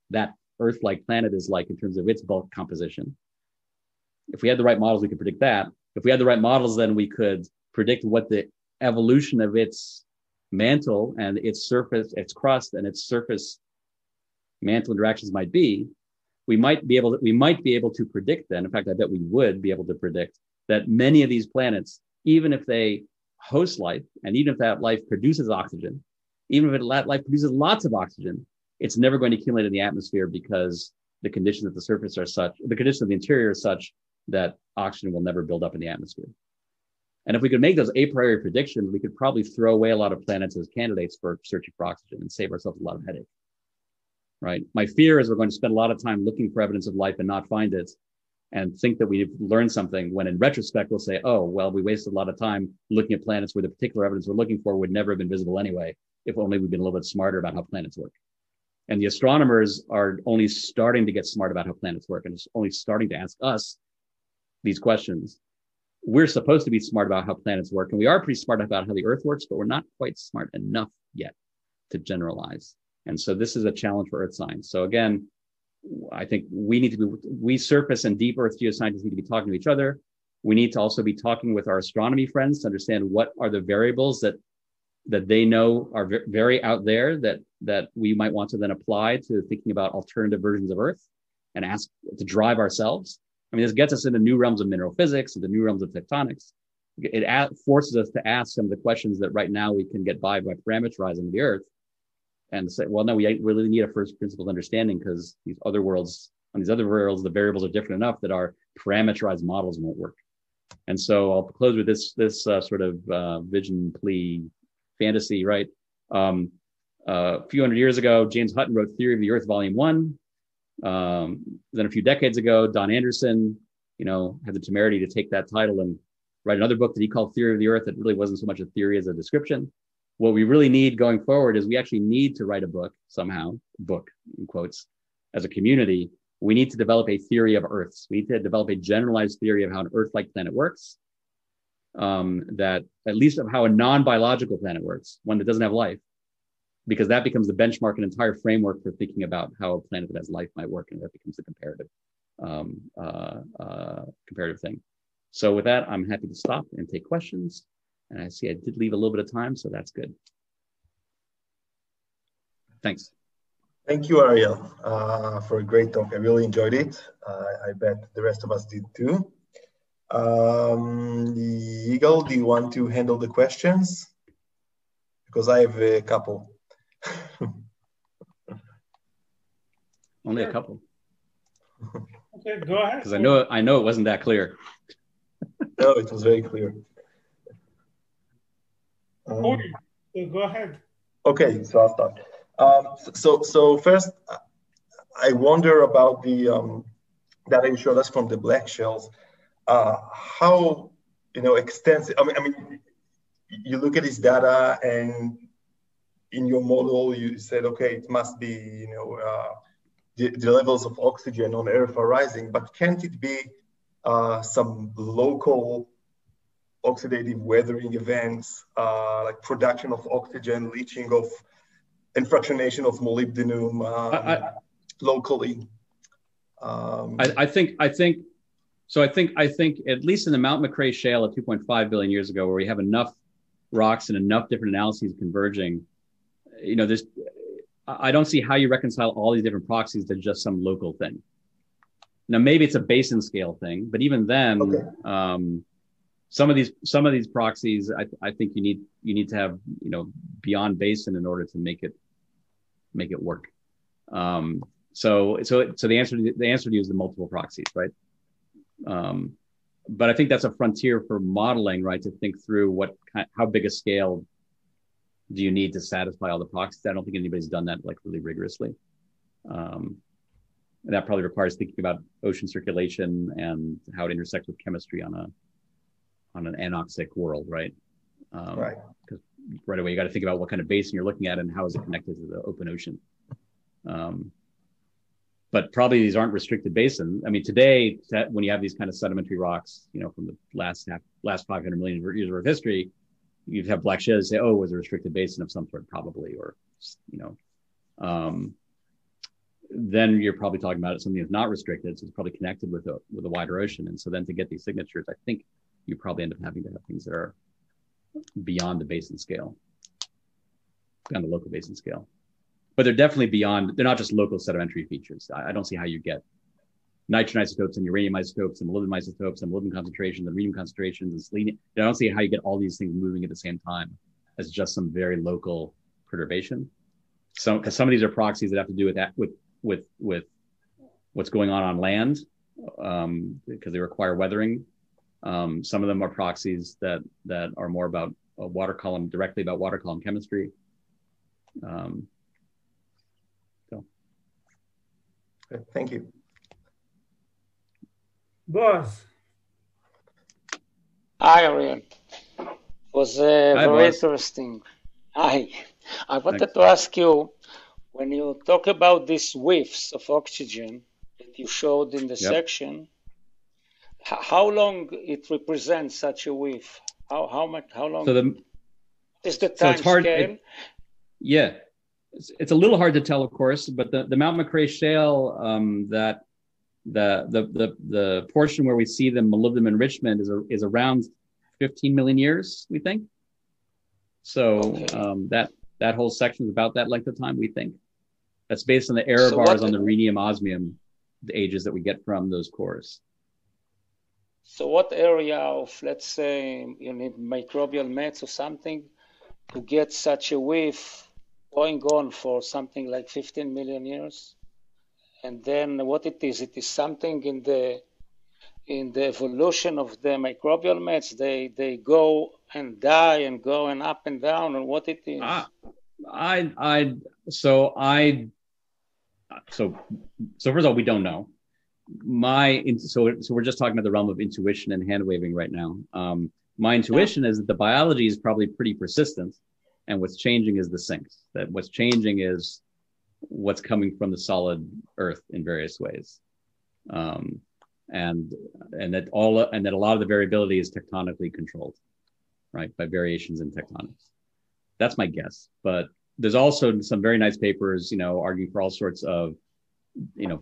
that Earth-like planet is like in terms of its bulk composition. If we had the right models, we could predict that. If we had the right models, then we could predict what the evolution of its mantle and its surface, its crust and its surface mantle interactions might be. We might be able to predict then. In fact, I bet we would be able to predict that many of these planets, even if they host life, and even if that life produces oxygen, even if that life produces lots of oxygen, it's never going to accumulate in the atmosphere because the conditions at the surface are such, the conditions of the interior are such that oxygen will never build up in the atmosphere. And if we could make those a priori predictions, we could probably throw away a lot of planets as candidates for searching for oxygen and save ourselves a lot of headache, right? My fear is we're going to spend a lot of time looking for evidence of life and not find it, and think that we've learned something, when in retrospect, we'll say, oh, well, we wasted a lot of time looking at planets where the particular evidence we're looking for would never have been visible anyway, if only we'd been a little bit smarter about how planets work. And the astronomers are only starting to get smart about how planets work, and it's only starting to ask us these questions. We're supposed to be smart about how planets work, and we are pretty smart about how the Earth works, but we're not quite smart enough yet to generalize. And so this is a challenge for Earth science. So again, I think we surface and deep Earth geoscientists need to be talking to each other. We need to also be talking with our astronomy friends to understand what are the variables that they know are very out there that we might want to then apply to thinking about alternative versions of Earth and ask to drive ourselves. I mean, this gets us into new realms of mineral physics, into new realms of tectonics. It forces us to ask some of the questions that right now we can get by parameterizing the Earth, and say, well, no, we really need a first principles understanding, because on these other worlds, the variables are different enough that our parameterized models won't work. And so I'll close with this sort of vision, plea, fantasy, right? A few hundred years ago, James Hutton wrote Theory of the Earth, Volume 1. Then a few decades ago, Don Anderson, had the temerity to take that title and write another book that he called Theory of the Earth that really wasn't so much a theory as a description. What we really need going forward is we actually need to write a book somehow, book in quotes, as a community we need to develop a theory of Earths. We need to develop a generalized theory of how an Earth-like planet works, that at least of how a non-biological planet works, one that doesn't have life, because that becomes the benchmark, an entire framework for thinking about how a planet that has life might work, and that becomes the comparative thing. So with that, I'm happy to stop and take questions. And I see I did leave a little bit of time, so that's good. Thanks. Thank you, Ariel, for a great talk. I really enjoyed it. I bet the rest of us did too. Yigal, do you want to handle the questions? Because I have a couple. Only a couple. Okay, go ahead. Because I know it wasn't that clear. No, it was very clear. Go ahead. Okay, so I'll start. So first, I wonder about the data you showed us from the black shells. How extensive? I mean, you look at this data, and in your model, you said, okay, it must be the levels of oxygen on Earth are rising, but can't it be some local oxidative weathering events, like production of oxygen, leaching of and fractionation of molybdenum locally? I think at least in the Mount McRae Shale at 2.5 billion years ago, where we have enough rocks and enough different analyses converging, I don't see how you reconcile all these different proxies to just some local thing. Now, maybe it's a basin scale thing, but even then, okay. Some of these proxies, I think you need to have beyond basin in order to make it work. So the answer to you is the multiple proxies, right? But I think that's a frontier for modeling, right? To think through how big a scale do you need to satisfy all the proxies. I don't think anybody's done that like really rigorously. And that probably requires thinking about ocean circulation and how it intersects with chemistry on an anoxic world, right? Right. Because right away you got to think about what kind of basin you're looking at and how is it connected to the open ocean. But probably these aren't restricted basins. I mean, today, when you have these kind of sedimentary rocks, from the last 500 million years of history, you'd have black shales say, oh, it was a restricted basin of some sort, probably, or, then you're probably talking about something that's not restricted. So it's probably connected with a wider ocean. And so then to get these signatures, I think you probably end up having to have things that are beyond the basin scale, beyond the local basin scale. But they're definitely beyond, they're not just local sedimentary features. I don't see how you get nitrogen isotopes and uranium isotopes and molybdenum isotopes and molybdenum concentrations and rhenium concentrations and selenium. I don't see how you get all these things moving at the same time as just some very local perturbation. So, because some of these are proxies that have to do with that, with what's going on land, because they require weathering. Some of them are proxies that are more about a water column, directly about water column chemistry. Thank you. Boaz. Hi, Ariel. It was very interesting. Hi. I wanted to ask you, when you talk about these whiffs of oxygen that you showed in the section, how long it represents such a whiff? How long is the time scale? It's a little hard to tell, of course, but the Mount McRae Shale, that the portion where we see the molybdenum enrichment is around 15 million years, we think. So that whole section is about that length of time, we think. That's based on the error bars on the rhenium osmium, the ages that we get from those cores. So what area of, let's say, you need microbial mats or something to get such a whiff going on for something like 15 million years? And then what it is something in the evolution of the microbial mats, they go and die and go and up and down, and what it is? So first of all, we don't know. So we're just talking about the realm of intuition and hand waving right now. My intuition is that the biology is probably pretty persistent, and what's changing is the sinks. That what's changing is what's coming from the solid Earth in various ways. and that a lot of the variability is tectonically controlled, right, by variations in tectonics. That's my guess. But there's also some very nice papers, arguing for all sorts of,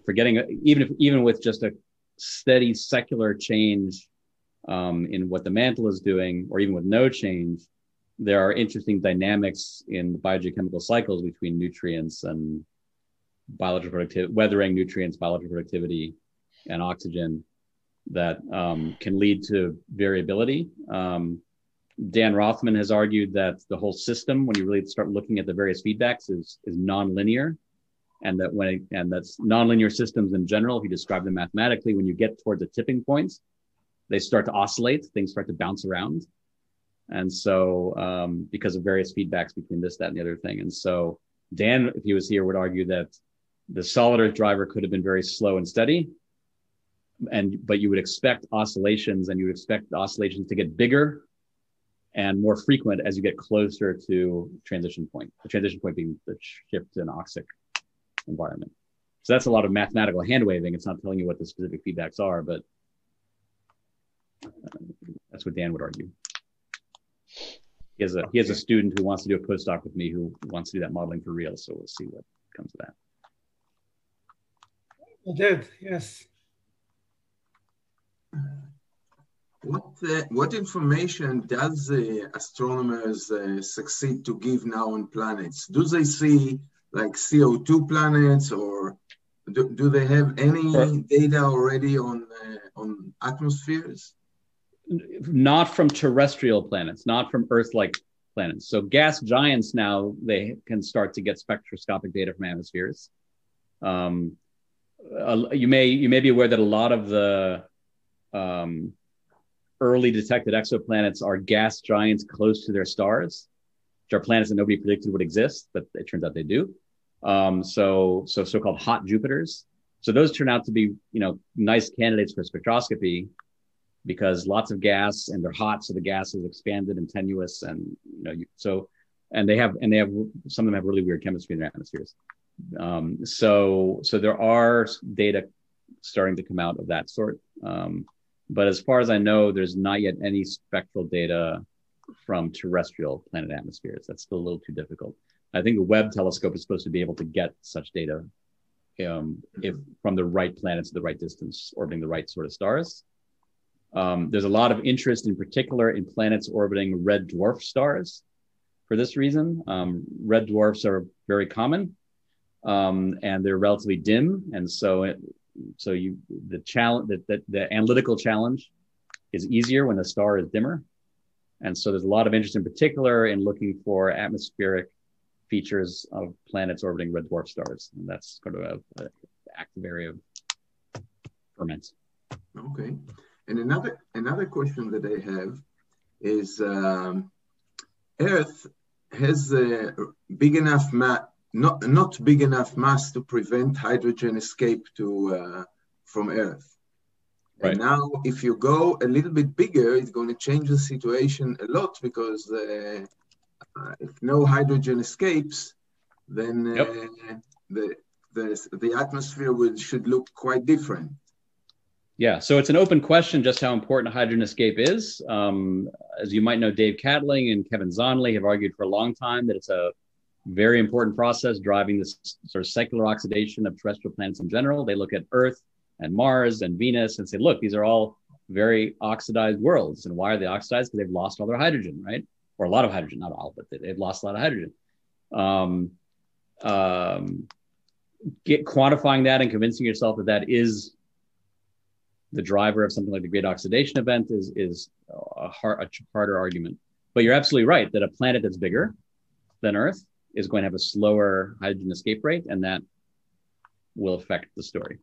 forgetting even with just a steady secular change in what the mantle is doing, or even with no change, there are interesting dynamics in the biogeochemical cycles between nutrients and biological productivity, weathering nutrients, biological productivity, and oxygen that can lead to variability. Dan Rothman has argued that the whole system, when you really start looking at the various feedbacks, is nonlinear, and that's nonlinear systems in general. If you describe them mathematically, when you get towards a tipping point, they start to oscillate, things start to bounce around. And so because of various feedbacks between this, that, and the other thing. And so Dan, if he was here, would argue that the solid Earth driver could have been very slow and steady, but you would expect oscillations, and you would expect the oscillations to get bigger and more frequent as you get closer to transition point. The transition point being the shift to an oxic environment. So that's a lot of mathematical hand waving. It's not telling you what the specific feedbacks are, but that's what Dan would argue. He has a student who wants to do a postdoc with me who wants to do that modeling for real. So we'll see what comes of that. I did, yes. What information does astronomers succeed to give now on planets? Do they see like CO2 planets, or do they have any data already on atmospheres? Not from terrestrial planets, not from Earth-like planets. So gas giants now, they can start to get spectroscopic data from atmospheres. You may be aware that a lot of the early detected exoplanets are gas giants close to their stars, which are planets that nobody predicted would exist, but it turns out they do. So-called hot Jupiters. So those turn out to be, nice candidates for spectroscopy, because lots of gas and they're hot, so the gas is expanded and tenuous, and they have some of them have really weird chemistry in their atmospheres. So there are data starting to come out of that sort. But as far as I know, there's not yet any spectral data from terrestrial planet atmospheres. That's still a little too difficult. I think the Webb telescope is supposed to be able to get such data if from the right planets, the right distance, orbiting the right sort of stars. There's a lot of interest in particular in planets orbiting red dwarf stars for this reason. Red dwarfs are very common, and they're relatively dim. And so the analytical challenge is easier when the star is dimmer. And so there's a lot of interest in particular in looking for atmospheric features of planets orbiting red dwarf stars. And that's sort of an active area of ferment. Okay. And another question that I have is Earth has a big enough not big enough mass to prevent hydrogen escape from Earth. Right. And now, if you go a little bit bigger, it's going to change the situation a lot, because if no hydrogen escapes, then the atmosphere should look quite different. Yeah, so it's an open question just how important hydrogen escape is. As you might know, Dave Catling and Kevin Zonley have argued for a long time that it's a very important process driving this sort of secular oxidation of terrestrial planets in general. They look at Earth and Mars and Venus and say, look, these are all very oxidized worlds. And why are they oxidized? Because they've lost all their hydrogen, right? Or a lot of hydrogen, not all, but they've lost a lot of hydrogen. Quantifying that and convincing yourself that that is the driver of something like the Great Oxidation Event is a harder argument. But you're absolutely right that a planet that's bigger than Earth is going to have a slower hydrogen escape rate, and that will affect the story.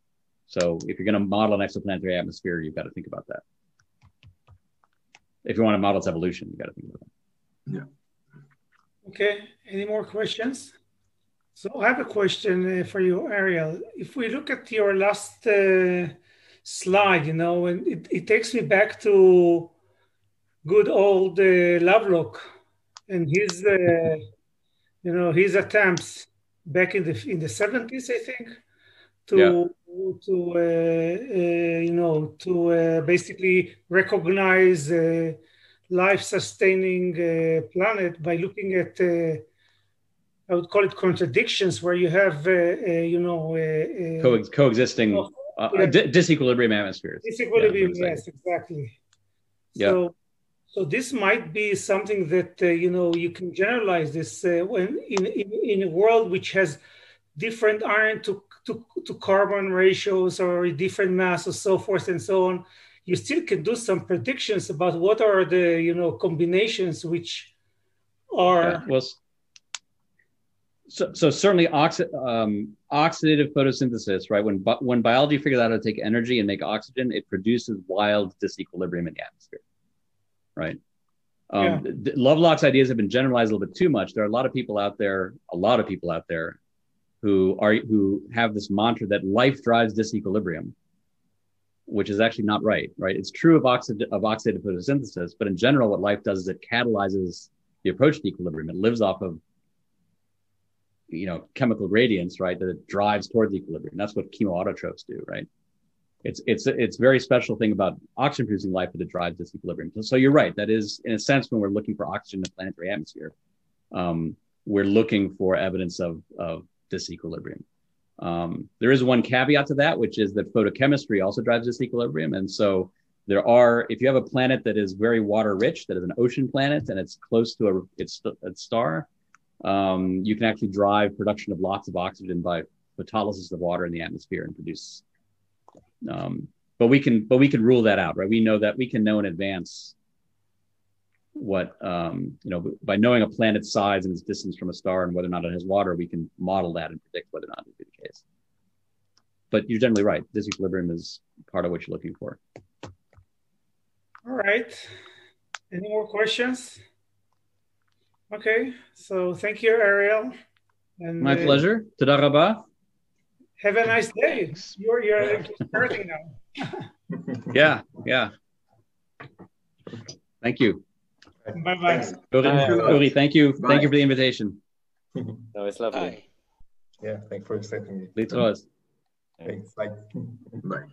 So if you're going to model an exoplanetary atmosphere, you've got to think about that. If you want to model its evolution, you've got to think about that. Yeah. Okay. Any more questions? So I have a question for you, Ariel. If we look at your last slide, and it takes me back to good old Lovelock and his, his attempts back in the 70s, I think, to basically recognize life-sustaining planet by looking at I would call it contradictions, where you have coexisting disequilibrium atmospheres. Disequilibrium, yes, exactly. Yeah. So this might be something that you can generalize this when in a world which has different iron to carbon ratios or different mass or so forth and so on. You still can do some predictions about what are the combinations which are. Well, so certainly oxidative photosynthesis, right? When biology figures out how to take energy and make oxygen, it produces wild disequilibrium in the atmosphere, right? Lovelock's ideas have been generalized a little bit too much. There are a lot of people out there who have this mantra that life drives disequilibrium, which is actually not right? It's true of oxidative photosynthesis, but in general, what life does is it catalyzes the approach to equilibrium. It lives off of chemical gradients, right? That it drives towards equilibrium. That's what chemoautotrophs do, right? It's a very special thing about oxygen producing life that it drives disequilibrium. So you're right. That is, in a sense, when we're looking for oxygen in the planetary atmosphere, we're looking for evidence of disequilibrium. There is one caveat to that, which is that photochemistry also drives disequilibrium. And so if you have a planet that is very water rich, that is an ocean planet, and it's close to its star, you can actually drive production of lots of oxygen by photolysis of water in the atmosphere and produce. But we can rule that out, right? We know that we can know in advance what by knowing a planet's size and its distance from a star and whether or not it has water, we can model that and predict whether or not it will be the case. But you're generally right. Disequilibrium is part of what you're looking for. All right. Any more questions? Okay. So thank you, Ariel. And my pleasure. Toda rabah. Have a nice day. You're starting now. Yeah. Bye Thank you. bye. Uri, thank you. Bye. Thank you for the invitation. No, it's lovely. Yeah, thanks for accepting me. Thanks. Bye. Bye.